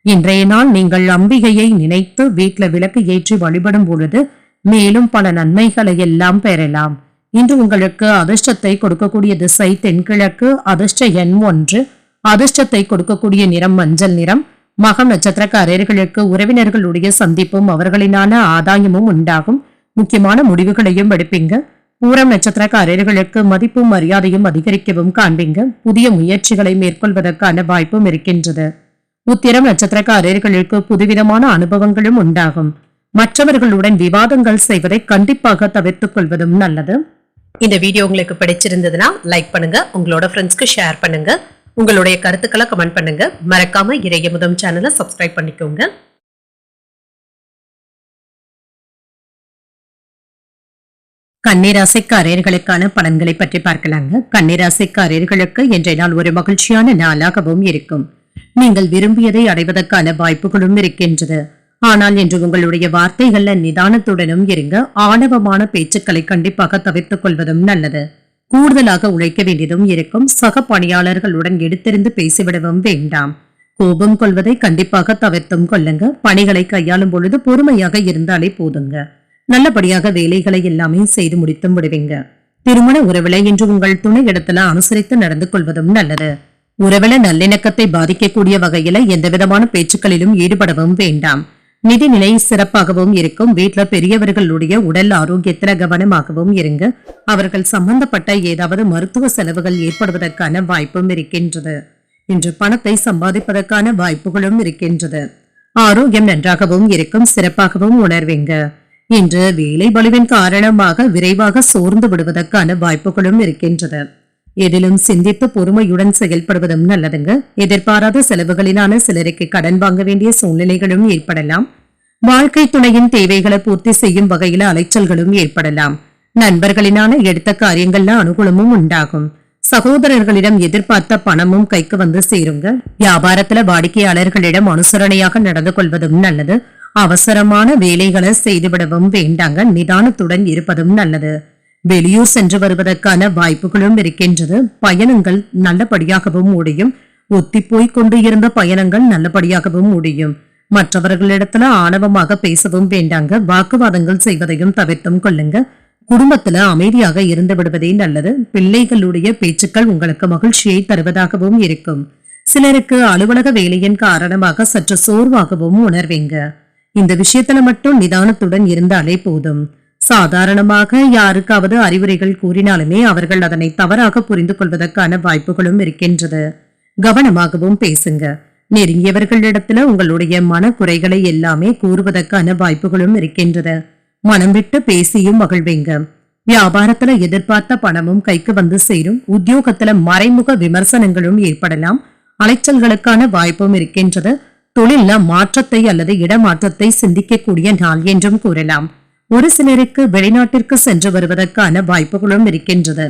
இன்றைய நாள் நீங்கள் அம்பிகையை நினைத்து வீட்டுல விளக்கு ஏற்றி வழிபடும் பொழுது மேலும் பல நன்மைகளை எல்லாம் பெறலாம். இன்று உங்களுக்கு அதிர்ஷ்டத்தை கொடுக்கக்கூடிய திசை தென்கிழக்கு. அதிர்ஷ்ட எண் 1. அதிர்ஷ்டத்தை கொடுக்கக்கூடிய நிறம் மஞ்சள் நிறம். மகம் நட்சத்திரக்காரர்களுக்கு உறவினர்களுடைய சந்திப்பும் அவர்களினான ஆதாயமும் உண்டாகும். முக்கியமான முடிவுகளையும் எடுப்பீங்க. பூரம் நட்சத்திரக்காரர்களுக்கு மதிப்பும் மரியாதையும் அதிகரிக்கவும் காண்பீங்க. புதிய முயற்சிகளை மேற்கொள்வதற்கான வாய்ப்பும் இருக்கின்றது. உத்திரம் நட்சத்திரக்காரர்களுக்கு புதுவிதமான அனுபவங்களும் உண்டாகும். மற்றவர்களுடன் விவாதங்கள் செய்வதை கண்டிப்பாக தவிர்த்துக் கொள்வதும் நல்லது. இந்த வீடியோ உங்களுக்கு பிடிச்சிருந்ததுன்னா லைக் பண்ணுங்க. உங்களோட ஃப்ரெண்ட்ஸ்க்கு ஷேர் பண்ணுங்க. உங்களுடைய கருத்துக்களை கமெண்ட் பண்ணுங்க. மறக்காம இறையமுதம் சேனலை சப்ஸ்கிரைப் பண்ணிக்கோங்க. கன்னிராசிக்காரர்களுக்கான பலன்களை பற்றி பார்க்கலாங்க. கன்னிராசிக்காரர்களுக்கு இன்றைய நாள் ஒரு மகிழ்ச்சியான நாளாகவும் இருக்கும். நீங்கள் விரும்பியதை அடைவதற்கான வாய்ப்புகளும் இருக்கின்றது. ஆனால் இன்று உங்களுடைய வார்த்தைகள்ல நிதானத்துடனும் இருங்க. ஆணவமான பேச்சுக்களை கண்டிப்பாக தவிர்த்துக் கொள்வதும் நல்லது. கூடுதலாக உழைக்க வேண்டியதும் இருக்கும். சக பணியாளர்களுடன் எடுத்தெறிந்து பேசிவிடவும் வேண்டாம். கோபம் கொள்வதை கண்டிப்பாக தவிர்த்தும் கொள்ளுங்க. பணிகளை கையாளும் பொழுது பொறுமையாக இருந்தாலே போதுங்க. நல்லபடியாக வேலைகளை எல்லாமே செய்து முடித்தும் விடுவீங்க. திருமண உறவில இன்று உங்கள் துணை இடத்துல அனுசரித்து நடந்து கொள்வதும் நல்லது. உறவில நல்லிணக்கத்தை பாதிக்கக்கூடிய வகையில எந்த விதமான பேச்சுக்களிலும் ஈடுபடவும் வேண்டாம். நிதிநிலை சிறப்பாகவும் இருக்கும். வீட்டுல பெரியவர்களுடைய உடல் ஆரோக்கியத்துல கவனமாகவும் இருங்க. அவர்கள் சம்பந்தப்பட்ட ஏதாவது மருத்துவ செலவுகள் ஏற்படுவதற்கான வாய்ப்பும் இருக்கின்றது. இன்று பணத்தை சம்பாதிப்பதற்கான வாய்ப்புகளும் இருக்கின்றது. ஆரோக்கியம் நன்றாகவும் இருக்கும். சிறப்பாகவும் உணர்வீங்க. இன்று வேலை பளுவின் காரணமாக விரைவாக சோர்ந்து விடுவதற்கான வாய்ப்புகளும் இருக்கின்றது. எதிலும் சிந்தித்து பொறுமையுடன் செயல்படுவதும் நல்லதுங்க. எதிர்பாராத செலவுகளினால சிலருக்கு கடன் வாங்க வேண்டிய சூழ்நிலைகளும் ஏற்படலாம். வாழ்க்கை துணையின் தேவைகளை பூர்த்தி செய்யும் வகையில அலைச்சல்களும் ஏற்படலாம். நண்பர்களினால எடுத்த காரியங்கள்ல அனுகூலமும் உண்டாகும். சகோதரர்களிடம் எதிர்பார்த்த பணமும் கைக்கு வந்து சேருங்க. வியாபாரத்துல வாடிக்கையாளர்களிடம் அனுசரணையாக நடந்து கொள்வதும் நல்லது. அவசரமான வேலைகளை செய்துவிடவும் வேண்டாங்க. நிதானத்துடன் இருப்பதும் நல்லது. வெளியூர் சென்று வருவதற்கான வாய்ப்புகளும் இருக்கின்றது. பயணங்கள் நல்லபடியாகவும் முடியும். ஒத்தி போய் கொண்டு இருந்த பயணங்கள் நல்லபடியாகவும் முடியும். மற்றவர்களிடத்துல ஆணவமாக பேசவும் வேண்டாங்க. வாக்குவாதங்கள் செய்வதையும் தவிர்த்தும் கொள்ளுங்க. குடும்பத்துல அமைதியாக இருந்து விடுவதே நல்லது. பிள்ளைகளுடைய பேச்சுக்கள் உங்களுக்கு மகிழ்ச்சியை தருவதாகவும் இருக்கும். சிலருக்கு அலுவலக வேலையின் காரணமாக சற்று சோர்வாகவும் உணர்வீங்க. இந்த விஷயத்துல மட்டும் நிதானத்துடன் இருந்தாலே போதும். சாதாரணமாக யாருக்காவது அறிவுரைகள் கூறினாலுமே அவர்கள் அதனை தவறாக புரிந்து கொள்வதற்கான வாய்ப்புகளும் இருக்கின்றது. கவனமாகவும் பேசுங்க. நெருங்கியவர்களிடத்துல உங்களுடைய மனக்குறைகளை எல்லாமே கூறுவதற்கான வாய்ப்புகளும் இருக்கின்றது. மனம் விட்டு பேசியும் மகிழ்வீங்க. வியாபாரத்துல எதிர்பார்த்த பணமும் கைக்கு வந்து சேரும். உத்தியோகத்துல மறைமுக விமர்சனங்களும் ஏற்படலாம். அலைச்சல்களுக்கான வாய்ப்பும் இருக்கின்றது. தொழில மாற்றத்தை அல்லது இடமாற்றத்தை சிந்திக்கக்கூடிய நாள் என்றும் கூறலாம். ஒரு சிலருக்கு வெளிநாட்டிற்கு சென்று வருவதற்கான வாய்ப்புகளும் இருக்கின்றது.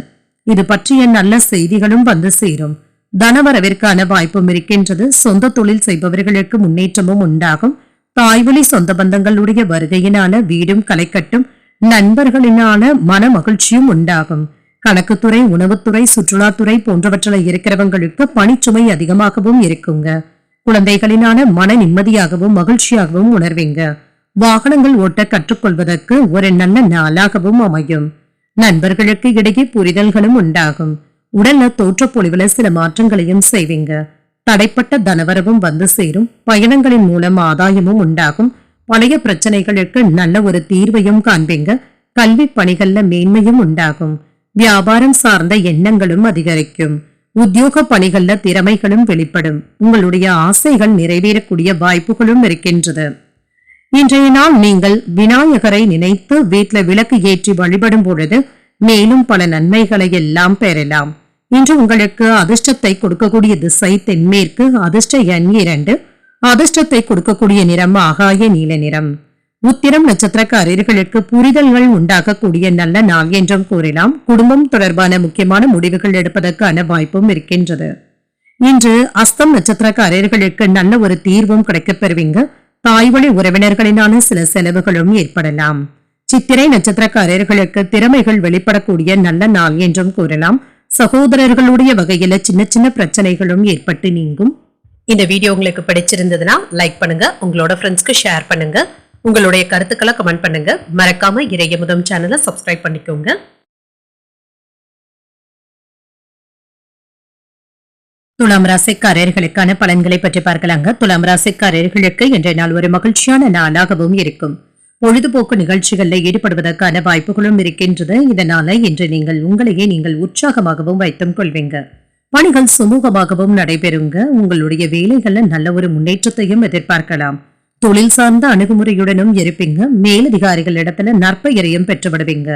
இது பற்றிய நல்ல செய்திகளும் வந்து சேரும். தனவரவிற்கான வாய்ப்பும் இருக்கின்றது. சொந்த தொழில் செய்பவர்களுக்கு முன்னேற்றமும் உண்டாகும். தாய்வழி சொந்த பந்தங்களுடைய வருகையினால வீடும் களைக்கட்டும். நண்பர்களினால மன மகிழ்ச்சியும் உண்டாகும். கணக்குத்துறை, உணவுத்துறை, சுற்றுலாத்துறை போன்றவற்றில் இருக்கிறவங்களுக்கு பணிச்சுமை அதிகமாகவும் இருக்குங்க. குழந்தைகளினால மன நிம்மதியாகவும் மகிழ்ச்சியாகவும் உணர்வீங்க. வாகனங்கள் ஓட்ட கற்றுக்கொள்வதற்கு ஒரு நல்ல நாளாகவும் அமையும். நண்பர்களுக்கு இடையே புரிதல்களும் உண்டாகும். உடல்ல தோற்றப்பொழிவுல சில மாற்றங்களையும் செய்வீங்க. தடைப்பட்ட தனவரவும் வந்து சேரும். பயணங்களின் மூலம் ஆதாயமும் உண்டாகும். பழைய பிரச்சனைகளுக்கு நல்ல ஒரு தீர்வையும் காண்பீங்க. கல்வி பணிகள்ல மேன்மையும் உண்டாகும். வியாபாரம் சார்ந்த எண்ணங்களும் அதிகரிக்கும். உத்தியோக பணிகள்ல திறமைகளும் வெளிப்படும். உங்களுடைய ஆசைகள் நிறைவேறக்கூடிய வாய்ப்புகளும் இருக்கின்றது. இன்றைய நாள் நீங்கள் விநாயகரை நினைத்து வீட்டில் விளக்கு ஏற்றி வழிபடும் பொழுது மேலும் பல நன்மைகளை எல்லாம் பெறலாம். இன்று உங்களுக்கு அதிர்ஷ்டத்தை கொடுக்கக்கூடிய திசை தென்மேற்கு. அதிர்ஷ்ட எண் 2. அதிர்ஷ்டத்தை கொடுக்கக்கூடிய நிறம் ஆகாய நீல நிறம். உத்திரம் நட்சத்திரக்காரர்களுக்கு புரிதல்கள் உண்டாகக்கூடிய நல்ல நாள் என்றும் கூறலாம். குடும்பம் தொடர்பான முக்கியமான முடிவுகள் எடுப்பதற்கான வாய்ப்பும் இருக்கின்றது. இன்று அஸ்தம் நட்சத்திரக்காரர்களுக்கு நல்ல ஒரு தீர்வும் கிடைக்கப் பெறுவீங்க. தாய்வழி உறவினர்களினான சில செலவுகளும் ஏற்படலாம். சித்திரை நட்சத்திரக்காரர்களுக்கு திறமைகள் வெளிப்படக்கூடிய நல்ல நாள் என்றும் கூறலாம். சகோதரர்களுடைய வகையில சின்ன சின்ன பிரச்சனைகளும் ஏற்பட்டு நீங்கும். இந்த வீடியோ உங்களுக்கு பிடிச்சிருந்ததுன்னா லைக் பண்ணுங்க, உங்களோட ஃப்ரெண்ட்ஸ்க்கு ஷேர் பண்ணுங்க, உங்களுடைய கருத்துக்களை கமெண்ட் பண்ணுங்க. மறக்காம இறையமுதம் சேனலை சப்ஸ்கிரைப் பண்ணிக்கோங்க. துலாம் ராசிக்காரர்களுக்கான பலன்களை பற்றி பார்க்கலாங்க. துலாம் ராசிக்காரர்களுக்கு இன்றைய நாள் ஒரு மகிழ்ச்சியான நாளாகவும் இருக்கும். பொழுதுபோக்கு நிகழ்ச்சிகளில் ஈடுபடுவதற்கான வாய்ப்புகளும் இருக்கின்றது. இதனால இன்று உங்களையே நீங்கள் உற்சாகமாகவும் வைத்துக் கொள்வீங்க. பணிகள் சுமூகமாகவும் நடைபெறுங்க. உங்களுடைய வேலைகள்ல நல்ல ஒரு முன்னேற்றத்தையும் எதிர்பார்க்கலாம். தொழில் சார்ந்த அணுகுமுறையுடனும் இருப்பீங்க. மேலதிகாரிகளிடத்துல நற்பெயரையும் பெற்றுவிடுவீங்க.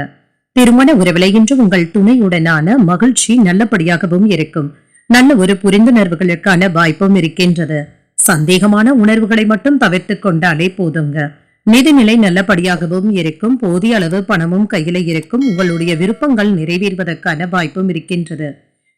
திருமண உறவில இன்று உங்கள் துணையுடனான மகிழ்ச்சி நல்லபடியாகவும் இருக்கும். நல்ல ஒரு புரிந்துணர்வுகளுக்கான வாய்ப்பும் இருக்கின்றது. சந்தேகமான உணர்வுகளை மட்டும் தவிர்த்து கொண்டாலே போதுங்க. நிதிநிலை நல்லபடியாகவும் இருக்கும். போதிய அளவு பணமும் கையில இருக்கும். உங்களுடைய விருப்பங்கள் நிறைவேறுவதற்கான வாய்ப்பும் இருக்கின்றது.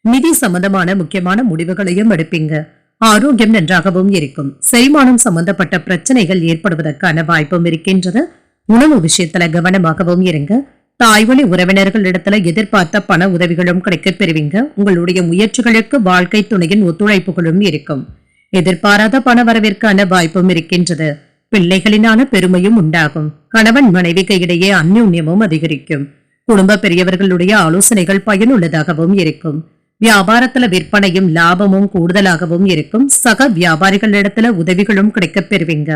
நிதி சம்பந்தமான முக்கியமான முடிவுகளையும் எடுப்பீங்க. ஆரோக்கியம் நன்றாகவும் இருக்கும். செரிமானம் சம்பந்தப்பட்ட பிரச்சனைகள் ஏற்படுவதற்கான வாய்ப்பும் இருக்கின்றது. உணவு விஷயத்துல கவனமாகவும் இருங்க. தாய்வழி உறவினர்களிடத்துல எதிர்பார்த்த பண உதவிகளும் கிடைக்கப் பெறுவீங்க. உங்களுடைய முயற்சிகளுக்கு வாழ்க்கை துணையின் ஒத்துழைப்புகளும் இருக்கும். எதிர்பாராத பண வரவிற்கான வாய்ப்பும் இருக்கின்றது. பிள்ளைகளினான பெருமையும் உண்டாகும். கணவன் மனைவிக்கு இடையே அந்யோன்யமும் அதிகரிக்கும். குடும்ப பெரியவர்களுடைய ஆலோசனைகள் பயனுள்ளதாகவும் இருக்கும். வியாபாரத்துல விற்பனையும் லாபமும் கூடுதலாகவும் இருக்கும். சக வியாபாரிகளிடத்துல உதவிகளும் கிடைக்கப் பெறுவீங்க.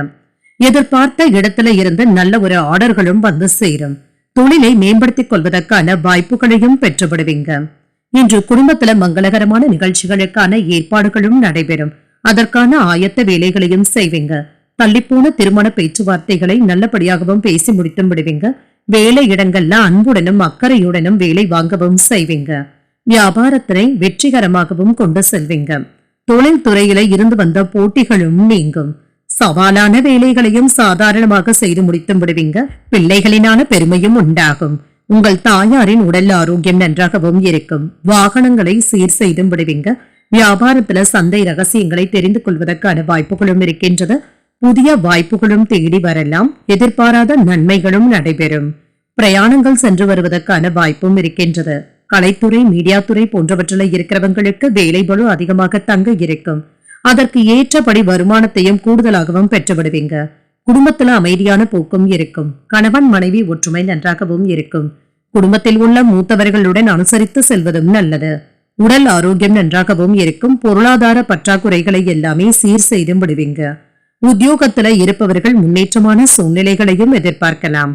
எதிர்பார்த்த இடத்துல இருந்து நல்ல ஒரு ஆர்டர்களும் வந்து சேரும். தொழிலை மேம்படுத்திக் கொள்வதற்கான வாய்ப்புகளையும் பெற்றுவிடுவீங்க. இன்று குடும்பத்துல மங்களகரமான நிகழ்ச்சிகளுக்கான ஏற்பாடுகளும் நடைபெறும். அதற்கான ஆயத்த வேலைகளையும் செய்வீங்க. தள்ளிப்போன திருமண பேச்சுவார்த்தைகளை நல்லபடியாகவும் பேசி முடித்தும் விடுவீங்க. வேலை இடங்கள்ல அன்புடனும் அக்கறையுடனும் வேலை வாங்கவும் செய்வீங்க. வியாபாரத்தினை வெற்றிகரமாகவும் கொண்டு செல்வீங்க. தொழில் துறையில இருந்து வந்த போட்டிகளும் நீங்கும். சவாலான வேலைகளையும் சாதாரணமாக செய்து முடித்து விடுவீங்க. பிள்ளைகளினான பெருமையும் உண்டாகும். உங்கள் தாயாரின் உடல் ஆரோக்கியம் நன்றாகவும் இருக்கும். வாகனங்களை சீர் செய்தும் விடுவீங்க. வியாபாரத்துல சந்தை ரகசியங்களை தெரிந்து கொள்வதற்கான வாய்ப்புகளும் இருக்கின்றது. புதிய வாய்ப்புகளும் தேடி வரலாம். எதிர்பாராத நன்மைகளும் நடைபெறும். பிரயாணங்கள் சென்று வருவதற்கான வாய்ப்பும் இருக்கின்றது. கலைத்துறை, மீடியாத்துறை போன்றவற்றில் இருக்கிறவங்களுக்கு வேலை பளு அதிகமாக தங்க இருக்கும். அதற்கு ஏற்றபடி வருமானத்தையும் கூடுதலாகவும் பெற்றுவிடுவீங்க. குடும்பத்துல அமைதியான போக்கும் இருக்கும். கணவன் மனைவி ஒற்றுமை நன்றாகவும் இருக்கும். குடும்பத்தில் உள்ள மூத்தவர்களுடன் அனுசரித்து செல்வதும் நல்லது. உடல் ஆரோக்கியம் நன்றாகவும் இருக்கும். பொருளாதார பற்றாக்குறைகளை எல்லாமே சீர் செய்து விடுவீங்க. உத்தியோகத்துல இருப்பவர்கள் முன்னேற்றமான சூழ்நிலைகளையும் எதிர்பார்க்கலாம்.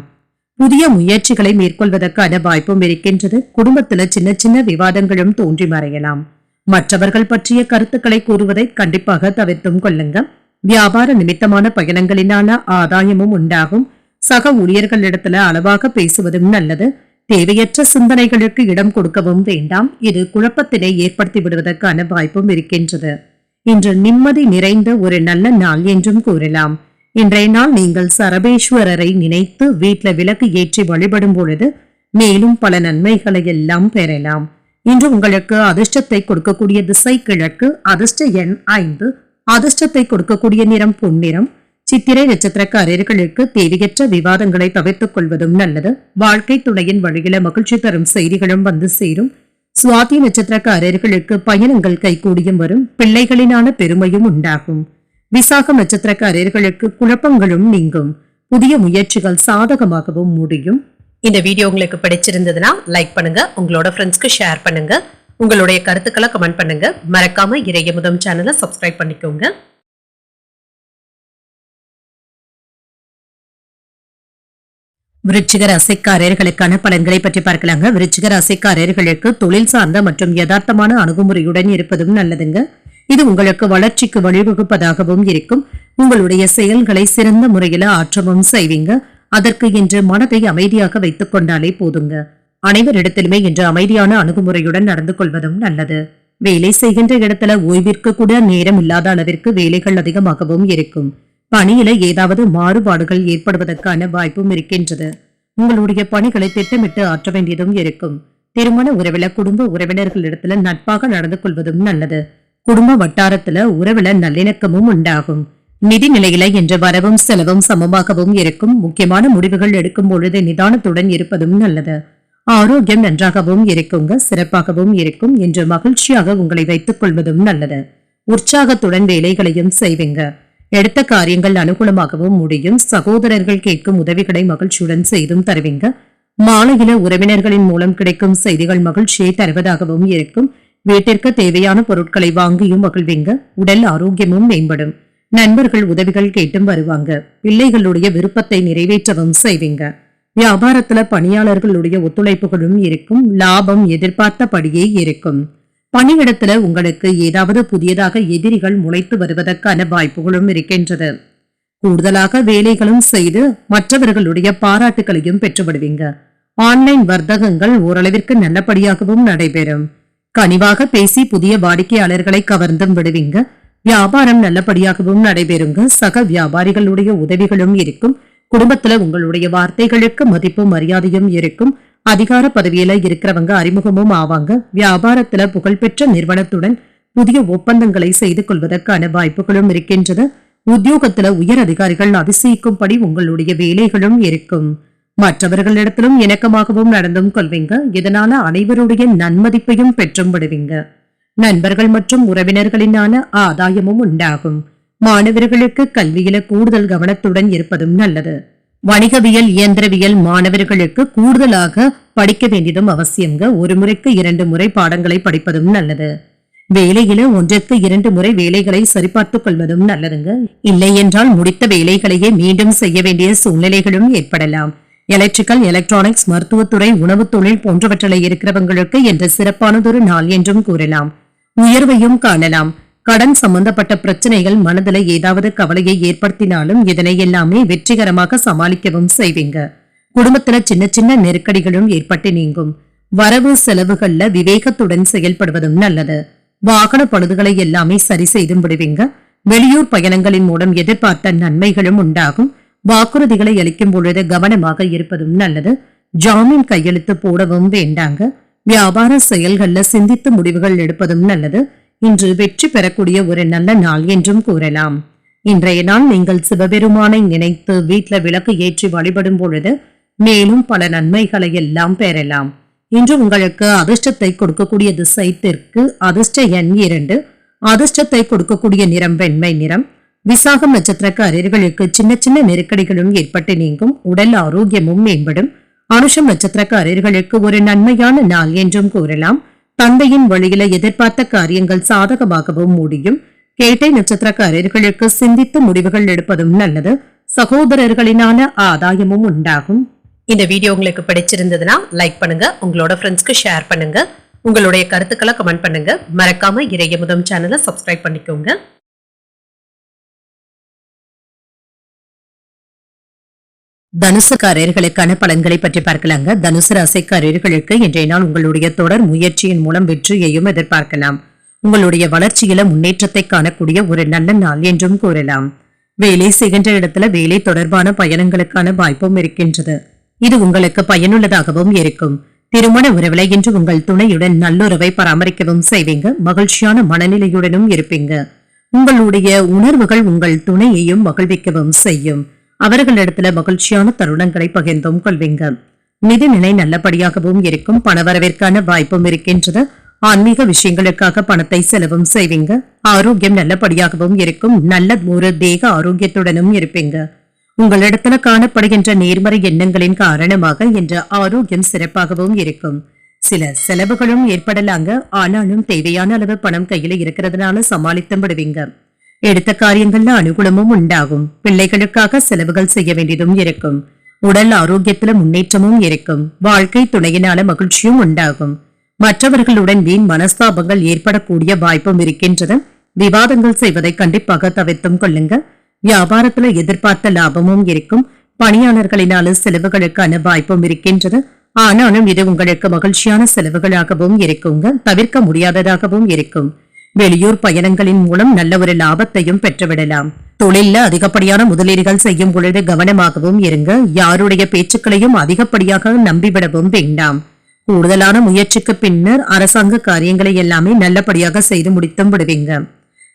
புதிய முயற்சிகளை மேற்கொள்வதற்கான வாய்ப்பும் இருக்கின்றது. குடும்பத்துல சின்ன சின்ன விவாதங்களும் தோன்றி மறையலாம். மற்றவர்கள் பற்றிய கருத்துக்களை கூறுவதை கண்டிப்பாக தவிர்த்தும் கொள்ளுங்க. வியாபார நிமித்தமான பயணங்களினால ஆதாயமும் உண்டாகும். சக ஊழியர்களிடத்துல அளவாக பேசுவதும் நல்லது. தேவையற்ற சிந்தனைகளுக்கு இடம் கொடுக்கவும் வேண்டாம். இது குழப்பத்தினை ஏற்படுத்தி விடுவதற்கான வாய்ப்பும் இருக்கின்றது. இன்று நிம்மதி நிறைந்த ஒரு நல்ல நாள் என்றும் கூறலாம். இன்றைய நாள் நீங்கள் சரபேஸ்வரரை நினைத்து வீட்டில் விளக்கு ஏற்றி வழிபடும் பொழுது மேலும் பல நன்மைகளை எல்லாம் பெறலாம். இன்று உங்களுக்கு அதிர்ஷ்டத்தை கொடுக்கக்கூடிய திசை கிழக்கு. அதிர்ஷ்ட எண் 5. அதிர்ஷ்டத்தை கொடுக்கக்கூடிய நிறம் பொன்னிறம். சித்திரை நட்சத்திரக்காரர்களுக்கு தேவையற்ற விவாதங்களை தவிர்த்துக் கொள்வதும் நல்லது. வாழ்க்கை துணையின் வழியில மகிழ்ச்சி தரும் செய்திகளும் வந்து சேரும். சுவாதி நட்சத்திரக்காரர்களுக்கு பயணங்கள் கைகூடியும் வரும். பிள்ளைகளினான பெருமையும் உண்டாகும். விசாகம் நட்சத்திரக்காரர்களுக்கு குழப்பங்களும் நீங்கும். புதிய முயற்சிகள் சாதகமாகவும் முடியும். இந்த வீடியோ உங்களுக்கு பிடிச்சிருந்ததுன்னா லைக் பண்ணுங்க, உங்களோட ஃப்ரெண்ட்ஸ்க்கு ஷேர் பண்ணுங்க, உங்களுடைய கருத்துக்களை கமெண்ட் பண்ணுங்க. மறக்காம இறையமுதம் சேனலை சப்ஸ்கிரைப் பண்ணிக்கோங்க. விருச்சிக ராசிக்காரர்களுக்கான பலன்களை பற்றி பார்க்கலாங்க. விருச்சிக ராசிக்காரர்களுக்கு தொழில் சார்ந்த மற்றும் யதார்த்தமான அணுகுமுறையுடன் இருப்பதும் நல்லதுங்க. இது உங்களுக்கு வளர்ச்சிக்கு வழிவகுப்பதாகவும் இருக்கும். உங்களுடைய செயல்களை சிறந்த முறையில ஆற்றவும் செய்வீங்க. அதற்கு இன்று மனதை அமைதியாக வைத்துக் கொண்டாலே போதுங்க. அனைவரிடத்திலுமே இன்று அமைதியான அணுகுமுறையுடன் நடந்து கொள்வதும் நல்லது. வேலை செய்கின்ற இடத்துல ஓய்விற்கு கூட நேரம் இல்லாத அளவிற்கு வேலைகள் அதிகமாகவும் இருக்கும். பணியில ஏதாவது மாறுபாடுகள் ஏற்படுவதற்கான வாய்ப்பும் இருக்கின்றது. உங்களுடைய பணிகளை திட்டமிட்டு ஆற்ற வேண்டியதும் இருக்கும். திருமண உறவில குடும்ப உறவினர்களிடத்துல நட்பாக நடந்து கொள்வதும் நல்லது. குடும்ப வட்டாரத்துல உறவில நல்லிணக்கமும் உண்டாகும். நிதி நிலையில இன்று வரவும் செலவும் சமமாகவும் இருக்கும். முக்கியமான முடிவுகள் எடுக்கும் பொழுது நிதானத்துடன் இருப்பதும் நல்லது. ஆரோக்கியம் நன்றாகவும் இருக்குங்க, சிறப்பாகவும் இருக்கும். இன்று மகிழ்ச்சியாக உங்களை வைத்துக் கொள்வதும் நல்லது. உற்சாகத்துடன் வேலைகளையும் செய்வீங்க. எடுத்த காரியங்கள் அனுகூலமாகவும் முடியும். சகோதரர்கள் கேட்கும் உதவிகளை மகிழ்ச்சியுடன் செய்தும் தருவீங்க. மாலையில உறவினர்களின் மூலம் கிடைக்கும் செய்திகள் மகிழ்ச்சியை தருவதாகவும் இருக்கும். வீட்டிற்கு தேவையான பொருட்களை வாங்கியும் மகிழ்வீங்க. உடல் ஆரோக்கியமும் மேம்படும். நண்பர்கள் உதவிகள் கேட்டும் வருவாங்க. பிள்ளைகளுடைய விருப்பத்தை நிறைவேற்றவும் செய்வீங்க. வியாபாரத்துல பணியாளர்களுடைய ஒத்துழைப்புகளும் இருக்கும். லாபம் எதிர்பார்த்தபடியே இருக்கும். பணியிடத்துல உங்களுக்கு ஏதாவது புதியதாக எதிரிகள் முளைத்து வருவதற்கான வாய்ப்புகளும் இருக்கின்றது. கூடுதலாக வேலைகளும் செய்து மற்றவர்களுடைய பாராட்டுகளையும் பெற்றுவிடுவீங்க. ஆன்லைன் வர்த்தகங்கள் ஓரளவிற்கு நல்லபடியாகவும் நடைபெறும். கனிவாக பேசி புதிய வாடிக்கையாளர்களை கவர்ந்தும் விடுவீங்க. வியாபாரம் நல்லபடியாகவும் நடைபெறுங்க. சக வியாபாரிகளுடைய உதவிகளும் இருக்கும். குடும்பத்துல உங்களுடைய வார்த்தைகளுக்கு மதிப்பு மரியாதையும் இருக்கும். அதிகார பதவியில இருக்கிறவங்க அறிமுகமும் ஆவாங்க. வியாபாரத்துல புகழ்பெற்ற நிறுவனத்துடன் புதிய ஒப்பந்தங்களை செய்து கொள்வதற்கான வாய்ப்புகளும் இருக்கின்றது. உத்தியோகத்துல உயர் அதிகாரிகள் அதிசயிக்கும்படி உங்களுடைய வேலைகளும் இருக்கும். மற்றவர்களிடத்திலும் இணக்கமாகவும் நடந்தும் கொள்வீங்க. இதனால அனைவருடைய நன்மதிப்பையும் பெற்றும் விடுவீங்க. நண்பர்கள் மற்றும் உறவினர்களினான ஆதாயமும் உண்டாகும். மாணவர்களுக்கு கல்வியில கூடுதல் கவனத்துடன் இருப்பதும் நல்லது. வணிகவியல் இயந்திரவியல் மாணவர்களுக்கு கூடுதலாக படிக்க வேண்டியதும் அவசியங்க. ஒரு முறைக்கு 2 முறை பாடங்களை படிப்பதும் நல்லது. வேலையில 1க்கு 2 முறை வேலைகளை சரிபார்த்துக் கொள்வதும் நல்லதுங்க. இல்லை என்றால் முடித்த வேலைகளையே மீண்டும் செய்ய வேண்டிய சூழ்நிலைகளும் ஏற்படலாம். எலக்ட்ரிக்கல், எலக்ட்ரானிக்ஸ், மருத்துவத்துறை, உணவு தொழில் போன்றவற்றில் இருக்கிறவங்களுக்கு என்ற சிறப்பானதொரு நாள் என்றும் கூறலாம். உயர்வையும் காணலாம். கடன் சம்பந்தப்பட்ட பிரச்சனைகள் மனதில ஏதாவது கவலையை ஏற்படுத்தினாலும் இதனை எல்லாமே வெற்றிகரமாக சமாளிக்கவும் செய்வீங்க. குடும்பத்துல சின்ன சின்ன நெருக்கடிகளும் ஏற்பட்டு நீங்கும். வரவு செலவுகள்ல விவேகத்துடன் செயல்படுவதும் நல்லது. வாகன பழுதுகளை எல்லாமே சரி செய்தும் விடுவீங்க. வெளியூர் பயணங்களின் மூலம் எதிர்பார்த்த நன்மைகளும் உண்டாகும். வாக்குறுதிகளை அளிக்கும் பொழுது கவனமாக இருப்பதும் நல்லது. ஜாமீன் கையெழுத்து போடவும் வேண்டாங்க. வியாபார செயல்கள்ல சிந்தித்து முடிவுகள் எடுப்பதும் நல்லது. இன்று வெற்றி பெறக்கூடிய ஒரு நல்ல நாள் என்றும் கூறலாம். இன்றைய நாள் நீங்கள் சிவபெருமானை நினைத்து வீட்டுல விளக்கு ஏற்றி வழிபடும் பொழுது மேலும் பல நன்மைகளை எல்லாம் பெறலாம். இன்று உங்களுக்கு அதிர்ஷ்டத்தை கொடுக்கக்கூடிய திசை தெற்கு, அதிர்ஷ்ட எண் 2, அதிர்ஷ்டத்தை கொடுக்கக்கூடிய நிறம் வெண்மை நிறம். விசாகம் நட்சத்திரக்காரர்களுக்கு சின்ன சின்ன நெருக்கடிகளும் ஏற்பட்டு நீங்கும். உடல் ஆரோக்கியமும் மேம்படும். அனுஷம் நட்சத்திரக்காரர்களுக்கு ஒரு நன்மையான நாள் என்றும் கூறலாம். தந்தையின் வழியில எதிர்பார்த்த காரியங்கள் சாதகமாகவும் முடியும். கேட்டை நட்சத்திரக்காரர்களுக்கு சிந்தித்து முடிவுகள் எடுப்பதும் நல்லது. சகோதரர்களினான ஆதாயமும் உண்டாகும். இந்த வீடியோ உங்களுக்கு பிடிச்சிருந்ததுன்னா லைக் பண்ணுங்க, உங்களோட ஃப்ரெண்ட்ஸ்க்கு ஷேர் பண்ணுங்க, உங்களுடைய கருத்துக்களை கமெண்ட் பண்ணுங்க. மறக்காம இறையமுதம் சேனலை சப்ஸ்கிரைப் பண்ணிக்கோங்க. தனுசுக்காரர்களுக்கான பலன்களை பற்றி பார்க்கலாங்க. தனுசு ராசிக்காரர்களுக்கு இன்றைய நாள் உங்களுடைய தொடர் முயற்சியின் மூலம் வெற்றியையும் எதிர்பார்க்கலாம். உங்களுடைய வளர்ச்சியில முன்னேற்றத்தை காணக்கூடிய ஒரு நல்ல நாள் என்றும் கூறலாம். வேலை செய்கின்ற இடத்துல வேலை தொடர்பான பயணங்களுக்கான வாய்ப்பும் இருக்கின்றது. இது உங்களுக்கு பயனுள்ளதாகவும் இருக்கும். திருமண உறவில இன்று உங்கள் துணையுடன் நல்லுறவை பராமரிக்கவும் செய்வீங்க. மகிழ்ச்சியான மனநிலையுடனும் இருப்பீங்க. உங்களுடைய உணர்வுகள் உங்கள் துணையையும் மகிழ்விக்கவும் செய்யும். அவர்களிடத்துல மகிழ்ச்சியான தருணங்களை பகிர்ந்தும் கொள்வீங்க. நிதிநிலை நல்லபடியாகவும் இருக்கும். பணவரவிற்கான வாய்ப்பும் இருக்கின்றது. ஆன்மீக விஷயங்களுக்காக பணத்தை செலவும் செய்வீங்க. ஆரோக்கியம் நல்லபடியாகவும் இருக்கும். நல்ல ஒரு தேக ஆரோக்கியத்துடனும் இருப்பீங்க. உங்களிடத்துல காணப்படுகின்ற நேர்மறை எண்ணங்களின் காரணமாக இன்று ஆரோக்கியம் சிறப்பாகவும் இருக்கும். சில செலவுகளும் ஏற்படலாங்க. ஆனாலும் தேவையான அளவு பணம் கையில இருக்கிறதுனால சமாளித்து விடுவீங்க. எடுத்த காரியங்கள்ல அனுகூலமும் உண்டாகும். பிள்ளைகளுக்காக செலவுகள் செய்ய வேண்டியதும் இருக்கும். உடல் ஆரோக்கியத்துல முன்னேற்றமும் இருக்கும். வாழ்க்கை துணையினால மகிழ்ச்சியும் உண்டாகும். மற்றவர்களுடன் வீண் மனஸ்தாபங்கள் ஏற்படக்கூடிய வாய்ப்பும் இருக்கின்றது. விவாதங்கள் செய்வதை கண்டிப்பாக தவிர்த்தும் கொள்ளுங்க. வியாபாரத்துல எதிர்பார்த்த லாபமும் இருக்கும். பணியாளர்களினால செலவுகளுக்கான வாய்ப்பும் இருக்கின்றது. ஆனாலும் இது உங்களுக்கு மகிழ்ச்சியான செலவுகளாகவும் இருக்குங்க. தவிர்க்க முடியாததாகவும் இருக்கும். வெளியூர் பயணங்களின் மூலம் நல்ல ஒரு லாபத்தையும் பெற்றுவிடலாம். தொழில்ல அதிகப்படியான முதலீடுகள் செய்யும் பொழுது கவனமாகவும் இருங்க. யாருடைய பேச்சுக்களையும் அதிகப்படியாக நம்பிவிடவும் வேண்டாம். கூடுதலான முயற்சிக்கு பின்னர் அரசாங்க காரியங்களை எல்லாமே நல்லபடியாக செய்து முடித்தும் விடுவீங்க.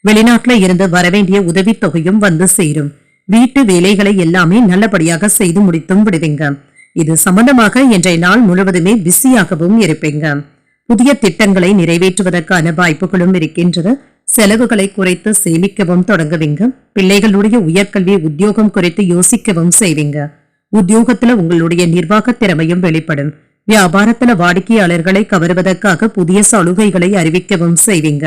வெளிநாட்டுல இருந்து வரவேண்டிய உதவி தொகையும் வந்து சேரும். வீட்டு வேலைகளை எல்லாமே நல்லபடியாக செய்து முடித்தும் விடுவீங்க. இது சம்பந்தமாக இன்றைய நாள் முழுவதுமே பிஸியாகவும் இருப்பீங்க. புதிய திட்டங்களை நிறைவேற்றுவதற்கான வாய்ப்புகளும் இருக்கின்றது. செலவுகளை குறைத்து சேமிக்கவும் தொடங்குவீங்க. பிள்ளைகளுடைய உயர்கல்வி உத்தியோகம் குறித்து யோசிக்கவும் செய்வீங்க. உத்தியோகத்துல உங்களுடைய நிர்வாக திறமையும் வெளிப்படும். வியாபாரத்துல வாடிக்கையாளர்களை கவருவதற்காக புதிய சலுகைகளை அறிவிக்கவும் செய்வீங்க.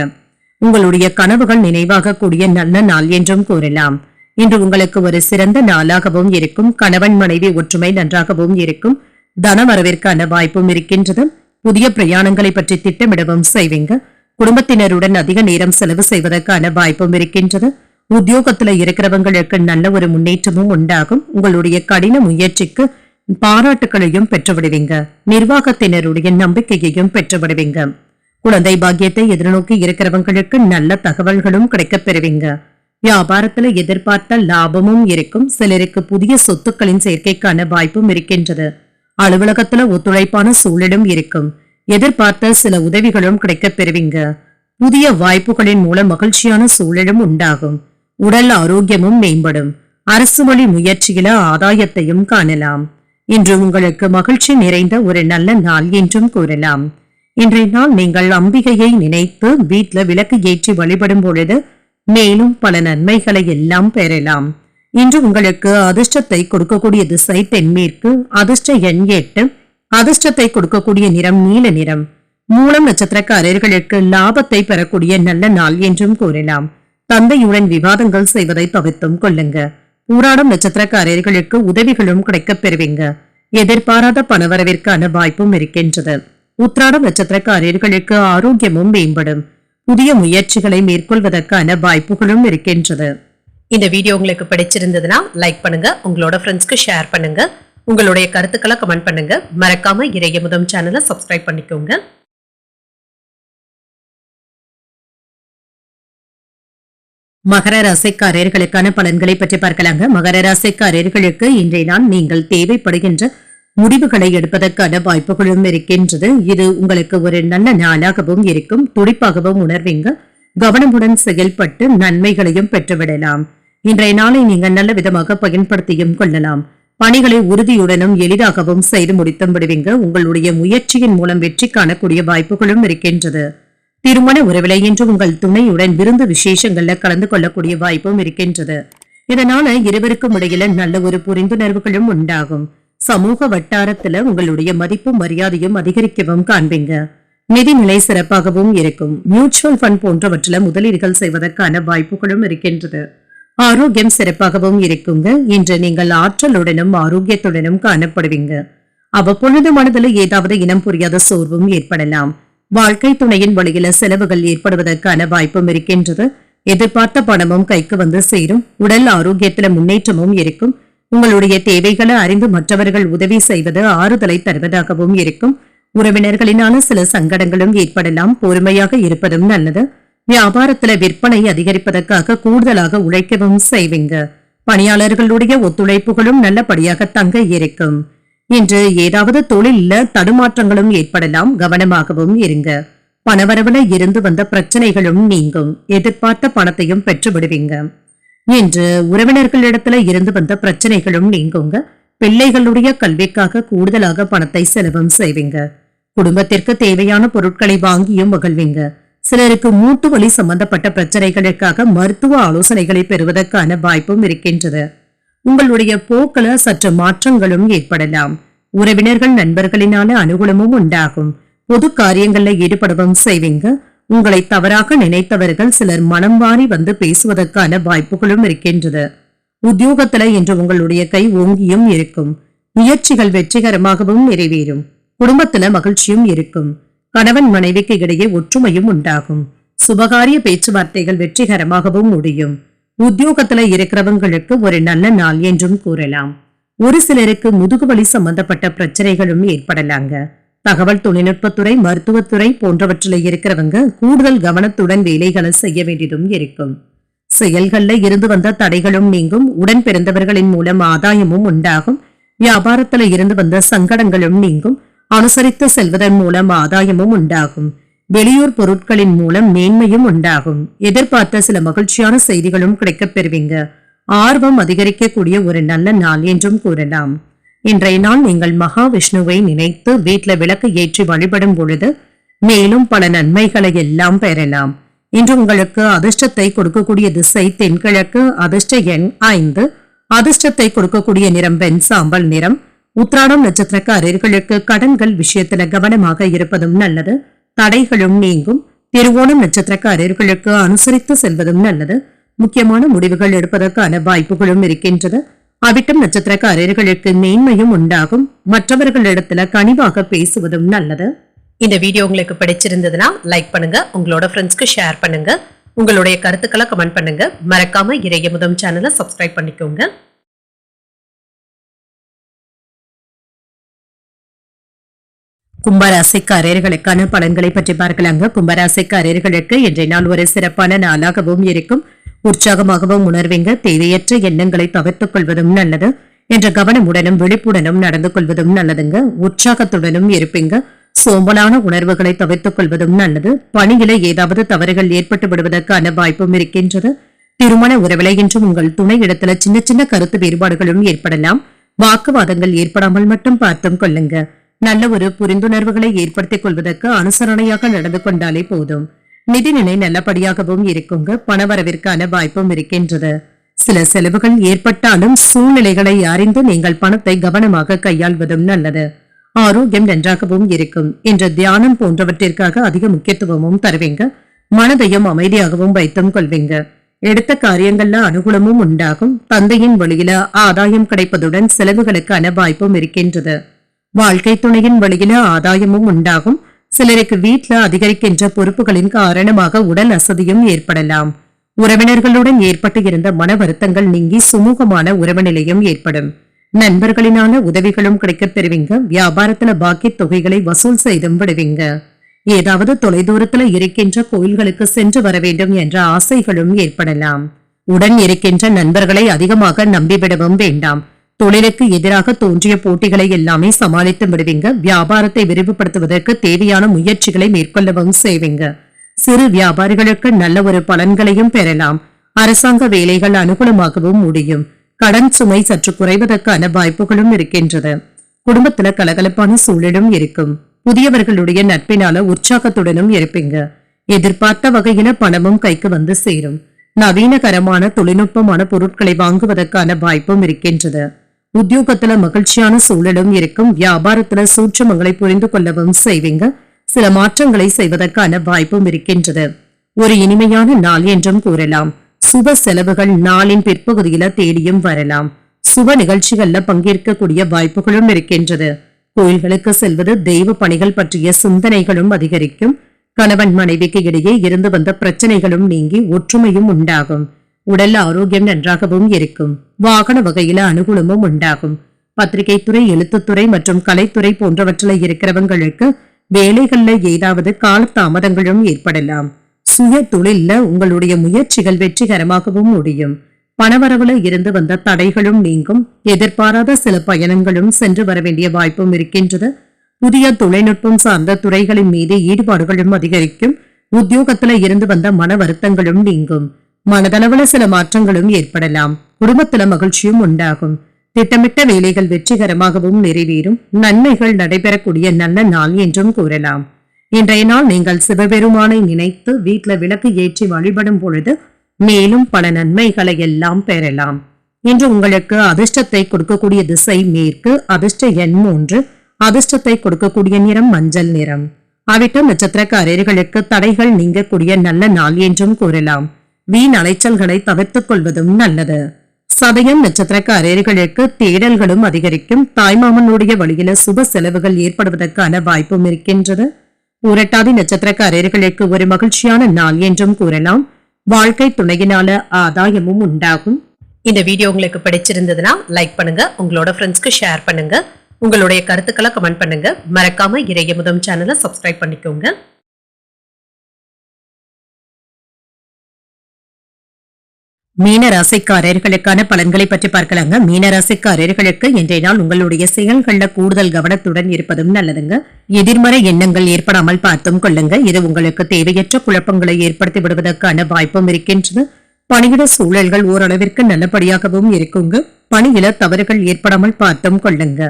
உங்களுடைய கனவுகள் நினைவாக கூடிய நல்ல நாள் என்றும் கூறலாம். இன்று உங்களுக்கு ஒரு சிறந்த நாளாகவும் இருக்கும். கணவன் மனைவி ஒற்றுமை நன்றாகவும் இருக்கும். தனவரவிற்கான வாய்ப்பும் இருக்கின்றது. புதிய பிரயாணங்களை பற்றி திட்டமிடவும் செய்வீங்க. குடும்பத்தினருடன் அதிக நேரம் செலவு செய்வதற்கான வாய்ப்பும் இருக்கின்றது. உத்தியோகத்துல இருக்கிறவங்களுக்கு நல்ல ஒரு முன்னேற்றமும் உண்டாகும். உங்களுடைய கடின முயற்சிக்கு பாராட்டுகளையும் பெற்றுவிடுவீங்க. நிர்வாகத்தினருடைய நம்பிக்கையையும் பெற்றுவிடுவீங்க. குழந்தை பாக்கியத்தை எதிர்நோக்கி இருக்கிறவங்களுக்கு நல்ல தகவல்களும் கிடைக்கப் பெறுவீங்க. வியாபாரத்துல எதிர்பார்த்த லாபமும் இருக்கும். சிலருக்கு புதிய சொத்துக்களின் சேர்க்கைக்கான வாய்ப்பும் இருக்கின்றது. அலுவலகத்துல ஒத்துழைப்பான சூழலும் இருக்கும். எதிர்பார்த்த சில உதவிகளும் கிடைக்கப் பெறுவீங்க. புதிய வாய்ப்புகளின் மூலம் மகிழ்ச்சியான சூழலும் உண்டாகும். உடல் ஆரோக்கியமும் மேம்படும். அரசு வழி முயற்சியில ஆதாயத்தையும் காணலாம். இன்று உங்களுக்கு மகிழ்ச்சி நிறைந்த ஒரு நல்ல நாள் என்றும் கூறலாம். இன்றைய நாள் நீங்கள் அம்பிகையை நினைத்து வீட்டுல விளக்கு ஏற்றி வழிபடும் பொழுது மேலும் பல நன்மைகளை எல்லாம் பெறலாம். இன்று உங்களுக்கு அதிர்ஷ்டத்தை கொடுக்கக்கூடிய திசை தென்மேற்கு. அதிர்ஷ்ட எண் 8. அதிர்ஷ்டத்தை கொடுக்கக்கூடிய நிறம் நீல நிறம். மூலம் நட்சத்திரக்காரர்களுக்கு லாபத்தை பெறக்கூடிய நல்ல நாள் என்றும் கூறலாம். தந்தையுடன் விவாதங்கள் செய்வதை தவிர்த்தும் கொள்ளுங்க. பூராடம் நட்சத்திரக்காரர்களுக்கு உதவிகளும் கிடைக்கப் பெறுவீங்க. எதிர்பாராத பணவரவிற்கான வாய்ப்பும் இருக்கின்றது. உத்திராடம் நட்சத்திரக்காரர்களுக்கு ஆரோக்கியமும் மேம்படும். புதிய முயற்சிகளை மேற்கொள்வதற்கான வாய்ப்புகளும் இருக்கின்றது. இந்த வீடியோ உங்களுக்கு பிடிச்சிருந்ததுன்னா லைக் பண்ணுங்க. உங்களோட ஃப்ரெண்ட்ஸ்க்கு ஷேர் பண்ணுங்க. உங்களுடைய கருத்துக்களை கமெண்ட் பண்ணுங்க. மறக்காம இறையமுதம் சேனலை சப்ஸ்கிரைப் பண்ணிக்கோங்க. மகர ராசிக்காரர்களுக்கான பலன்களை பற்றி பார்க்கலாங்க. மகர ராசிக்காரர்களுக்கு இன்றைய நாள் நீங்கள் தேவைப்படுகின்ற முடிவுகளை எடுப்பதற்கான வாய்ப்புகளும் இருக்கின்றது. இது உங்களுக்கு ஒரு நல்ல நாளாகவும் இருக்கும். துடிப்பாகவும் உணர்வீங்க. கவனமுடன் செயல்பட்டு நன்மைகளையும் பெற்றுவிடலாம். இன்றைய நாளை நீங்கள் நல்ல விதமாக பயன்படுத்தியும் கொள்ளலாம். பணிகளை உறுதியுடனும் எளிதாகவும் செய்து முடித்தும் விடுவீங்க. உங்களுடைய முயற்சியின் மூலம் வெற்றி காணக்கூடிய வாய்ப்புகளும் இருக்கின்றது. திருமண உறவிலை என்று உங்கள் துணையுடன் விருந்து விசேஷங்கள்ல கலந்து கொள்ளக்கூடிய வாய்ப்பும் இருக்கின்றது. இதனால இருவருக்கும் இடையில நல்ல ஒரு புரிந்துணர்வுகளும் உண்டாகும். சமூக வட்டாரத்துல உங்களுடைய மதிப்பும் மரியாதையும் அதிகரிக்கவும் காண்பீங்க. நிதிநிலை சிறப்பாகவும் இருக்கும். மியூச்சுவல் ஃபண்ட் போன்றவற்றில முதலீடுகள் செய்வதற்கான வாய்ப்புகளும் இருக்கின்றது. ஆரோக்கியம் சிறப்பாகவும் இருக்குங்க. இன்று நீங்கள் ஆற்றலுடனும் ஆரோக்கியத்துடனும் காணப்படுவீங்க. அவ்வப்பொழுது மனதில் ஏதாவது இனம் புரியாத சோர்வும் ஏற்படலாம். வாழ்க்கை துணையின் வழியில செலவுகள் ஏற்படுவதற்கான வாய்ப்பும் இருக்கின்றது. எதிர்பார்த்த பணமும் கைக்கு வந்து சேரும். உடல் ஆரோக்கியத்துல முன்னேற்றமும் இருக்கும். உங்களுடைய தேவைகளை அறிந்து மற்றவர்கள் உதவி செய்வது ஆறுதலை தருவதாகவும் இருக்கும். உறவினர்களினால சில சங்கடங்களும் ஏற்படலாம். பொறுமையாக இருப்பதும் நல்லது. வியாபாரத்துல விற்பனை அதிகரிப்பதற்காக கூடுதலாக உழைக்கவும் செய்வீங்க. பணியாளர்களுடைய ஒத்துழைப்புகளும் நல்லபடியாக தங்க இருக்கும். இன்று ஏதாவது தொழில தடுமாற்றங்களும் ஏற்படலாம். கவனமாகவும் இருங்க. பணவரவுல இருந்து வந்த பிரச்சனைகளும் நீங்கும். எதிர்பார்த்த பணத்தையும் பெற்று விடுவீங்க. இன்று உறவினர்களிடத்துல இருந்து வந்த பிரச்சனைகளும் நீங்குங்க. பிள்ளைகளுடைய கல்விக்காக கூடுதலாக பணத்தை செலவும் செய்வீங்க. குடும்பத்திற்கு தேவையான பொருட்களை வாங்கியும் மகிழ்வீங்க. சிலருக்கு மூட்டு வலி சம்பந்தப்பட்ட பிரச்சனைகளுக்காக மருத்துவ ஆலோசனைகளை பெறுவதற்கான வாய்ப்பும் இருக்கின்றது. உங்களுடைய போக்கில சற்று மாற்றங்களும் ஏற்படலாம். உறவினர்கள் நண்பர்களினால அனுகூலமும் உண்டாகும். பொது காரியங்கள்ல ஈடுபடவும் செய்வீங்க. உங்களை தவறாக நினைத்தவர்கள் சிலர் மனம் வாரி வந்து பேசுவதற்கான வாய்ப்புகளும் இருக்கின்றது. உத்தியோகத்துல இன்று உங்களுடைய கை ஓங்கியும் இருக்கும். முயற்சிகள் வெற்றிகரமாகவும் நிறைவேறும். குடும்பத்துல மகிழ்ச்சியும் இருக்கும். கணவன் மனைவிக்கு இடையே ஒற்றுமையும் உண்டாகும். சுபகாரிய பேச்சுவார்த்தைகள் வெற்றிகரமாகவும் முடியும். உத்தியோகத்துல இருக்கிறவங்களுக்கு ஒரு நல்ல நாள் என்றும் கூறலாம். ஒரு சிலருக்கு முதுகுவலி சம்பந்தப்பட்ட பிரச்சனைகளும் ஏற்படலாங்க. தகவல் தொழில்நுட்பத்துறை, மருத்துவத்துறை போன்றவற்றில் இருக்கிறவங்க கூடுதல் கவனத்துடன் வேலைகளை செய்ய வேண்டியதும் இருக்கும். செயல்கள்ல இருந்து வந்த தடைகளும் நீங்கும். உடன் பிறந்தவர்களின் மூலம் ஆதாயமும் உண்டாகும். வியாபாரத்துல இருந்து வந்த சங்கடங்களும் நீங்கும். அனுசரித்து செல்வதன் மூலம் ஆதாயமும் உண்டாகும். வெளியூர் பொருட்களின் மூலம் மேன்மையும் உண்டாகும். எதிர்பார்த்த சில மகிழ்ச்சியான செய்திகளும் கிடைக்கப் பெறுவீங்க. ஆர்வம் அதிகரிக்கக்கூடிய ஒரு நல்ல நாள் என்றும் கூறலாம். இன்றைய நாள் நீங்கள் மகாவிஷ்ணுவை நினைத்து வீட்டுல விளக்கு ஏற்றி வழிபடும் பொழுது மேலும் பல நன்மைகளை எல்லாம் பெறலாம். இன்று உங்களுக்கு அதிர்ஷ்டத்தை கொடுக்கக்கூடிய திசை தென்கிழக்கு. அதிர்ஷ்ட எண் 5. அதிர்ஷ்டத்தை கொடுக்கக்கூடிய நிறம் வெண் சாம்பல் நிறம். உத்திராடம் நட்சத்திரக்காரர்களுக்கு கடன்கள் விஷயத்துல கவனமாக இருப்பதும் நல்லது. தடைகளும் நீங்கும். திருவோணம் நட்சத்திரக்காரர்களுக்கு அனுசரித்து செல்வதும் நல்லது. முக்கியமான முடிவுகள் எடுப்பதற்கான வாய்ப்புகளும் இருக்கின்றது. அவிட்டம் நட்சத்திரக்காரர்களுக்கு மேன்மையும் உண்டாகும். மற்றவர்களிடத்துல கனிவாக பேசுவதும் நல்லது. இந்த வீடியோ உங்களுக்கு பிடிச்சிருந்ததுன்னா லைக் பண்ணுங்க. உங்களோட ஃப்ரெண்ட்ஸ்க்கு ஷேர் பண்ணுங்க. உங்களுடைய கருத்துக்களை கமெண்ட் பண்ணுங்க. மறக்காம இறையமுதம் சேனலை சப்ஸ்கிரைப் பண்ணிக்கோங்க. கும்பராசிக்காரர்களுக்கான பலன்களை பற்றி பார்க்கலாங்க. கும்பராசிக்காரர்களுக்கு இன்றைய நாள் ஒரு சிறப்பான நாளாகவும் இருக்கும். உற்சாகமாகவும் உணர்வீங்க. தேவையற்ற எண்ணங்களை தவிர்த்துக் கொள்வதும் நல்லது. என்ற கவனமுடனும் விழிப்புடனும் நடந்து கொள்வதும் நல்லதுங்க. உற்சாகத்துடனும் இருப்பீங்க. சோம்பலான உணர்வுகளை தவிர்த்துக் கொள்வதும் நல்லது. பணியில ஏதாவது தவறுகள் ஏற்பட்டு விடுவதற்கான வாய்ப்பும் இருக்கின்றது. திருமண உறவில இன்றும் உங்கள் துணை இடத்துல சின்ன சின்ன கருத்து வேறுபாடுகளும் ஏற்படலாம். வாக்குவாதங்கள் ஏற்படாமல் மட்டும் பார்த்தும் கொள்ளுங்க. நல்ல ஒரு புரிந்துணர்வுகளை ஏற்படுத்திக் கொள்வதற்கு அனுசரணையாக நடந்து கொண்டாலே போதும். நிதிநிலை நல்லபடியாகவும் இருக்குங்க. பணவரவிற்கான வாய்ப்பும் இருக்கின்றது. சில செலவுகள் ஏற்பட்டாலும் சூழ்நிலைகளை அறிந்து நீங்கள் பணத்தை கவனமாக கையாள்வதும் நல்லது. ஆரோக்கியம் நன்றாகவும் இருக்கும். என்ற தியானம் போன்றவற்றிற்காக அதிக முக்கியத்துவமும் தருவீங்க. மனதையும் அமைதியாகவும் வைத்தும் கொள்வீங்க. எடுத்த காரியங்கள்ல அனுகூலமும் உண்டாகும். தந்தையின் வழியில ஆதாயம் கிடைப்பதுடன் செலவுகளுக்கான வாய்ப்பும் இருக்கின்றது. வாழ்க்கை துணையின் வழியில ஆதாயமும் உண்டாகும். சிலருக்கு வீட்டுல அதிகரிக்கின்ற பொறுப்புகளின் காரணமாக உடல் அசதியும் ஏற்படலாம். உறவினர்களுடன் ஏற்பட்டு இருந்த மன வருத்தங்கள் நீங்கி சுமூகமான உறவு நிலையும் ஏற்படும். நண்பர்களினால உதவிகளும் கிடைக்கப் பெறுவீங்க. வியாபாரத்துல பாக்கி தொகைகளை வசூல் செய்தும் விடுவீங்க. ஏதாவது தொலைதூரத்துல இருக்கின்ற கோயில்களுக்கு சென்று வர வேண்டும் என்ற ஆசைகளும் ஏற்படலாம். உடன் இருக்கின்ற நண்பர்களை அதிகமாக நம்பிவிடவும் வேண்டாம். தொழிலுக்கு எதிராக தோன்றிய போட்டிகளை எல்லாமே சமாளித்து விடுவீங்க. வியாபாரத்தை விரிவுபடுத்துவதற்கு தேவையான முயற்சிகளை மேற்கொள்ளவும் செய்வீங்க. சிறு வியாபாரிகளுக்கு நல்ல ஒரு பலன்களையும் பெறலாம். அரசாங்க வேலைகள் அனுகூலமாகவும் முடியும். கடன் சுமை சற்று குறைவதற்கான வாய்ப்புகளும் இருக்கின்றது. குடும்பத்துல கலகலப்பான சூழலும் இருக்கும். புதியவர்களுடைய நட்பினால உற்சாகத்துடனும் இருப்பீங்க. எதிர்பார்த்த வகையில பணமும் கைக்கு வந்து சேரும். நவீனகரமான தொழில்நுட்பமான பொருட்களை வாங்குவதற்கான வாய்ப்பும் இருக்கின்றது. உத்தியோகத்துல மகிழ்ச்சியான சூழலும் இருக்கும். வியாபாரத்துல சூட்சமங்களை புரிந்து கொள்ளவும் செய்வீங்க. சில மாற்றங்களை செய்வதற்கான வாய்ப்பும் இருக்கின்றது. ஒரு இனிமையான நாள் என்றும் கூறலாம். சுப செலவுகள் நாளின் பிற்பகுதியில தேடியும் வரலாம். சுப நிகழ்ச்சிகள்ல பங்கேற்கக்கூடிய வாய்ப்புகளும் இருக்கின்றது. கோயில்களுக்கு செல்வது, தெய்வ பணிகள் பற்றிய சிந்தனைகளும் அதிகரிக்கும். கணவன் மனைவிக்கு இடையே இருந்து வந்த பிரச்சனைகளும் நீங்கி ஒற்றுமையும் உண்டாகும். உடல் ஆரோக்கியம் நன்றாகவும் இருக்கும். வாகன வகையில அனுகூலமும் உண்டாகும். பத்திரிகை துறை, எழுத்துத்துறை மற்றும் கலைத்துறை போன்றவற்றில் இருக்கிறவங்களுக்கு வேலைகள்ல ஏதாவது காலதாமதங்களும் ஏற்படலாம். சுய தொழில்ல உங்களுடைய முயற்சிகள் வெற்றிகரமாகவும் முடியும். பணவரவுல இருந்து வந்த தடைகளும் நீங்கும். எதிர்பாராத சில பயணங்களும் சென்று வர வேண்டிய வாய்ப்பும் இருக்கின்றது. புதிய தொழில்நுட்பம் சார்ந்த துறைகளின் மீது ஈடுபாடுகளும் அதிகரிக்கும். உத்தியோகத்துல இருந்து வந்த மன வருத்தங்களும் நீங்கும். மனதளவுல சில மாற்றங்களும் ஏற்படலாம். குடும்பத்துல மகிழ்ச்சியும் உண்டாகும். திட்டமிட்ட வேலைகள் வெற்றிகரமாகவும் நிறைவேறும். நன்மைகள் நடைபெறக்கூடிய நல்ல நாள் என்றும் கூறலாம். இன்றைய நாள் நீங்கள் சிவபெருமானை நினைத்து வீட்டுல விளக்கு ஏற்றி வழிபடும் பொழுது மேலும் பல நன்மைகளை எல்லாம் பெறலாம். இன்று உங்களுக்கு அதிர்ஷ்டத்தை கொடுக்கக்கூடிய திசை மேற்கு. அதிர்ஷ்ட எண் 3. அதிர்ஷ்டத்தை கொடுக்கக்கூடிய நிறம் மஞ்சள் நிறம். அவிட்டம் நட்சத்திரக்காரர்களுக்கு தடைகள் நீங்கக்கூடிய நல்ல நாள் என்றும் கூறலாம். வீண் அலைச்சல்களை தவிர்த்துக் கொள்வதும் நல்லது. சதயம் நட்சத்திரக்காரர்களுக்கு தேடல்களும் அதிகரிக்கும். தாய்மாமனுடைய வழியில சுப செலவுகள் ஏற்படுவதற்கான வாய்ப்பும் இருக்கின்றது. பூரட்டாதி நட்சத்திரக்காரர்களுக்கு ஒரு மகிழ்ச்சியான நாள் என்றும் கூறலாம். வாழ்க்கை துணையினால ஆதாயமும் உண்டாகும். இந்த வீடியோ உங்களுக்கு பிடிச்சிருந்ததுன்னா லைக் பண்ணுங்க, உங்களோட ஃப்ரெண்ட்ஸ்க்கு ஷேர் பண்ணுங்க, உங்களுடைய கருத்துக்களை கமெண்ட் பண்ணுங்க. மறக்காம இறையமுதம் சேனலை சப்ஸ்கிரைப் பண்ணிக்கோங்க. மீன ராசிக்காரர்களுக்கான பலன்களை பற்றி பார்க்கலாங்க. மீன ராசிக்காரர்களுக்கு இன்றைய நாள் உங்களுடைய செயல்கள்ல கூடுதல் கவனத்துடன் இருப்பதும் நல்லதுங்க. எதிர்மறை எண்ணங்கள் ஏற்படாமல் பார்த்தும் கொள்ளுங்க. இது உங்களுக்கு தேவையற்ற குழப்பங்களை ஏற்படுத்தி விடுவதற்கான வாய்ப்பும் இருக்கின்றது. பணியிட சூழல்கள் ஓரளவிற்கு நல்லபடியாகவும் இருக்குங்க. பணியில தவறுகள் ஏற்படாமல் பார்த்தும் கொள்ளுங்க.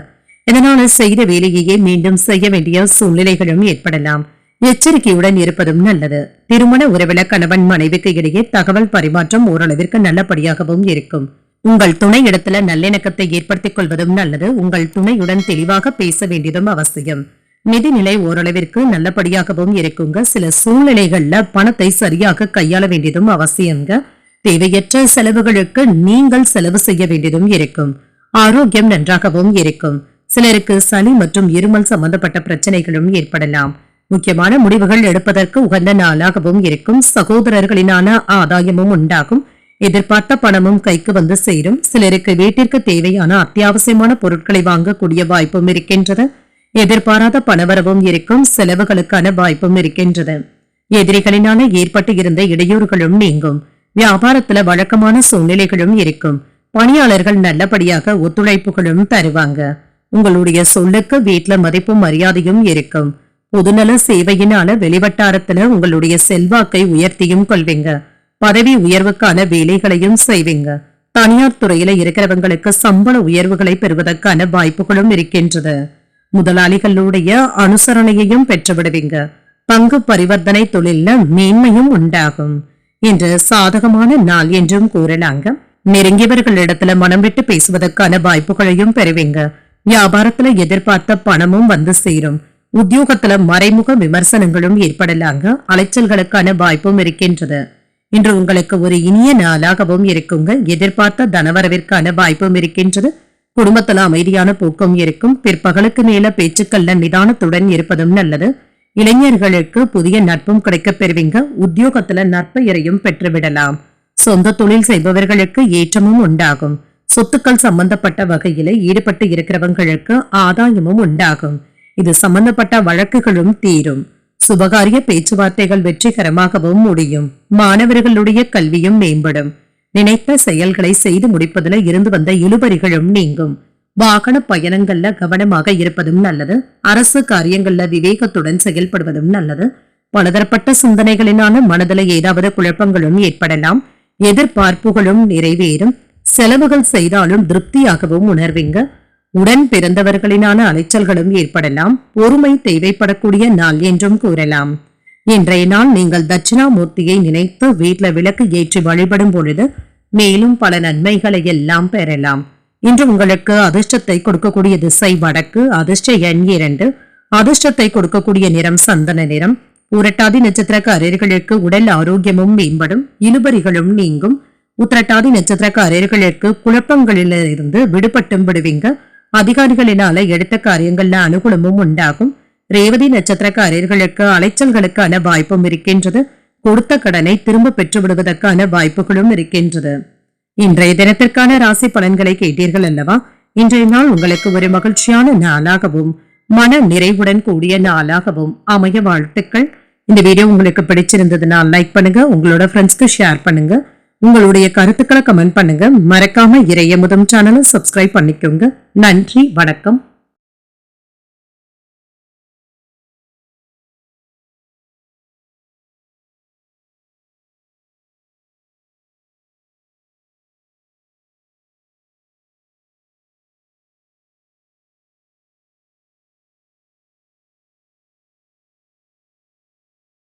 இதனால செய்த வேலையையே மீண்டும் செய்ய வேண்டிய சூழ்நிலைகளும் ஏற்படலாம். எச்சரிக்கையுடன் இருப்பதும் நல்லது. திருமண உறவில கணவன் மனைவிக்கு இடையே தகவல் பரிமாற்றம் ஓரளவிற்கு நல்லபடியாகவும் இருக்கும். உங்கள் துணை இடத்துல நல்லிணக்கத்தை ஏற்படுத்திக் கொள்வதும் நல்லது. உங்கள் துணையுடன் தெளிவாக பேச வேண்டியதும் அவசியம். நிதிநிலை ஓரளவிற்கு நல்லபடியாகவும் இருக்குங்க. சில சூழ்நிலைகள்ல பணத்தை சரியாக கையாள வேண்டியதும் அவசியங்க. தேவையற்ற செலவுகளுக்கு நீங்கள் செலவு செய்ய வேண்டியதும் இருக்கும். ஆரோக்கியம் நன்றாகவும் இருக்கும். சிலருக்கு சளி மற்றும் இருமல் சம்பந்தப்பட்ட பிரச்சனைகளும் ஏற்படலாம். முக்கியமான முடிவுகள் எடுப்பதற்கு உகந்த நாளாகவும் இருக்கும். சகோதரர்களினான ஆதாயமும் உண்டாகும். எதிர்பார்த்த பணமும் கைக்கு வந்து சேரும். சிலருக்கு வீட்டிற்கு தேவையான அத்தியாவசியமான பொருட்களை வாங்கக்கூடிய வாய்ப்பும் இருக்கின்றது. எதிர்பாராத பணவரவும் இருக்கும். செலவுகளுக்கான வாய்ப்பும் இருக்கின்றது. எதிரிகளினால ஏற்பட்டு இருந்த இடையூறுகளும் நீங்கும். வியாபாரத்துல வழக்கமான சூழ்நிலைகளும் இருக்கும். பணியாளர்கள் நல்லபடியாக ஒத்துழைப்புகளும் தருவாங்க. உங்களுடைய சொல்லுக்கு வீட்டுல மதிப்பும் மரியாதையும் இருக்கும். பொதுநல சேவையினால வெளிவட்டாரத்துல உங்களுடைய செல்வாக்கை உயர்த்தியும் கொள்வீங்க. பதவி உயர்வுக்கான வேலைகளையும் செய்வீங்க. தனியார் துறையில இருக்கிறவங்களுக்கு சம்பள உயர்வுகளை பெறுவதற்கான வாய்ப்புகளும் இருக்கின்றது. முதலாளிகளுடைய அனுசரணையையும் பெற்றுவிடுவீங்க. பங்கு பரிவர்த்தனை தொழில மேன்மையும் உண்டாகும். இன்று சாதகமான நாள் என்றும் கூறலாங்க. நெருங்கியவர்களிடத்துல மனம் விட்டு பேசுவதற்கான வாய்ப்புகளையும் பெறுவீங்க. வியாபாரத்துல எதிர்பார்த்த பணமும் வந்து சேரும். உத்தியோகத்துல மறைமுக விமர்சனங்களும் ஏற்படலாங்க. அலைச்சல்களுக்கான வாய்ப்பும் இருக்கின்றது. இன்று உங்களுக்கு ஒரு இனிய நாளாகவும் இருக்குங்க. எதிர்பார்த்த தனவரவிற்கான வாய்ப்பும் இருக்கின்றது. குடும்பத்துல அமைதியான போக்கும் இருக்கும். பிற்பகலுக்கு மேல பேச்சுக்கள்ல நிதானத்துடன் இருப்பதும் நல்லது. இளைஞர்களுக்கு புதிய நட்பும் கிடைக்கப் பெறுவீங்க. உத்தியோகத்துல நற்பெயரையும் பெற்றுவிடலாம். சொந்த தொழில் செய்பவர்களுக்கு ஏற்றமும் உண்டாகும். சொத்துக்கள் சம்பந்தப்பட்ட வகையில ஈடுபட்டு இருக்கிறவங்களுக்கு ஆதாயமும் உண்டாகும். இது சம்பந்தப்பட்ட வழக்குகளும் தீரும். சுபகாரிய பேச்சுவார்த்தைகள் வெற்றிகரமாகவும் முடியும். மாணவர்களுடைய கல்வியும் மேம்படும். நினைத்த செயல்களை செய்து முடிப்பதில் இருந்து வந்த இழுபறிகளும் நீங்கும். வாகன பயணங்கள்ல கவனமாக இருப்பதும் நல்லது. அரசு காரியங்கள்ல விவேகத்துடன் செயல்படுவதும் நல்லது. பலதரப்பட்ட சிந்தனைகளினால மனதில் ஏதாவது குழப்பங்களும் ஏற்படலாம். எதிர்பார்ப்புகளும் நிறைவேறும். செலவுகள் செய்தாலும் திருப்தியாகவும் உணர்வீங்க. உடன் பிறந்தவர்களினான அலைச்சல்களும் ஏற்படலாம். பொறுமை தேவைப்படக்கூடிய நாள் என்றும் கூறலாம். இன்றைய நாள் நீங்கள் தட்சிணாமூர்த்தியை நினைத்து வீட்டுல விளக்கு ஏற்றி வழிபடும் பொழுது மேலும் பல நன்மைகளை எல்லாம் பெறலாம். இன்று உங்களுக்கு அதிர்ஷ்டத்தை கொடுக்கக்கூடிய திசை வடக்கு. அதிர்ஷ்ட எண் 2. அதிர்ஷ்டத்தை கொடுக்கக்கூடிய நிறம் சந்தன நிறம். பூரட்டாதி நட்சத்திரக்காரர்களுக்கு உடல் ஆரோக்கியமும் மேம்படும். இழுபறிகளும் நீங்கும். உத்திரட்டாதி நட்சத்திரக்காரர்களுக்கு குழப்பங்களிலிருந்து விடுபட்டும் விடுவீங்க. அதிகாரிகளினால எடுத்த காரியங்கள்ல அனுகூலமும் உண்டாகும். ரேவதி நட்சத்திரக்காரர்களுக்கு அலைச்சல்களுக்கான வாய்ப்பும் இருக்கின்றது. கொடுத்த கடனை திரும்ப பெற்று விடுவதற்கான வாய்ப்புகளும் இருக்கின்றது. இன்றைய தினத்திற்கான ராசி பலன்களை கேட்டீர்கள் அல்லவா? இன்றைய நாள் உங்களுக்கு ஒரு மகிழ்ச்சியான நாளாகவும் மன நிறைவுடன் கூடிய நாளாகவும் அமைய வாழ்த்துக்கள். இந்த வீடியோ உங்களுக்கு பிடிச்சிருந்ததுன்னா லைக் பண்ணுங்க, உங்களோட ஃப்ரெண்ட்ஸ்க்கு ஷேர் பண்ணுங்க, உங்களுடைய கருத்துக்களை கமெண்ட் பண்ணுங்க. மறக்காம இறையமுதம் சேனலை சப்ஸ்கிரைப் பண்ணிக்கோங்க. நன்றி, வணக்கம்.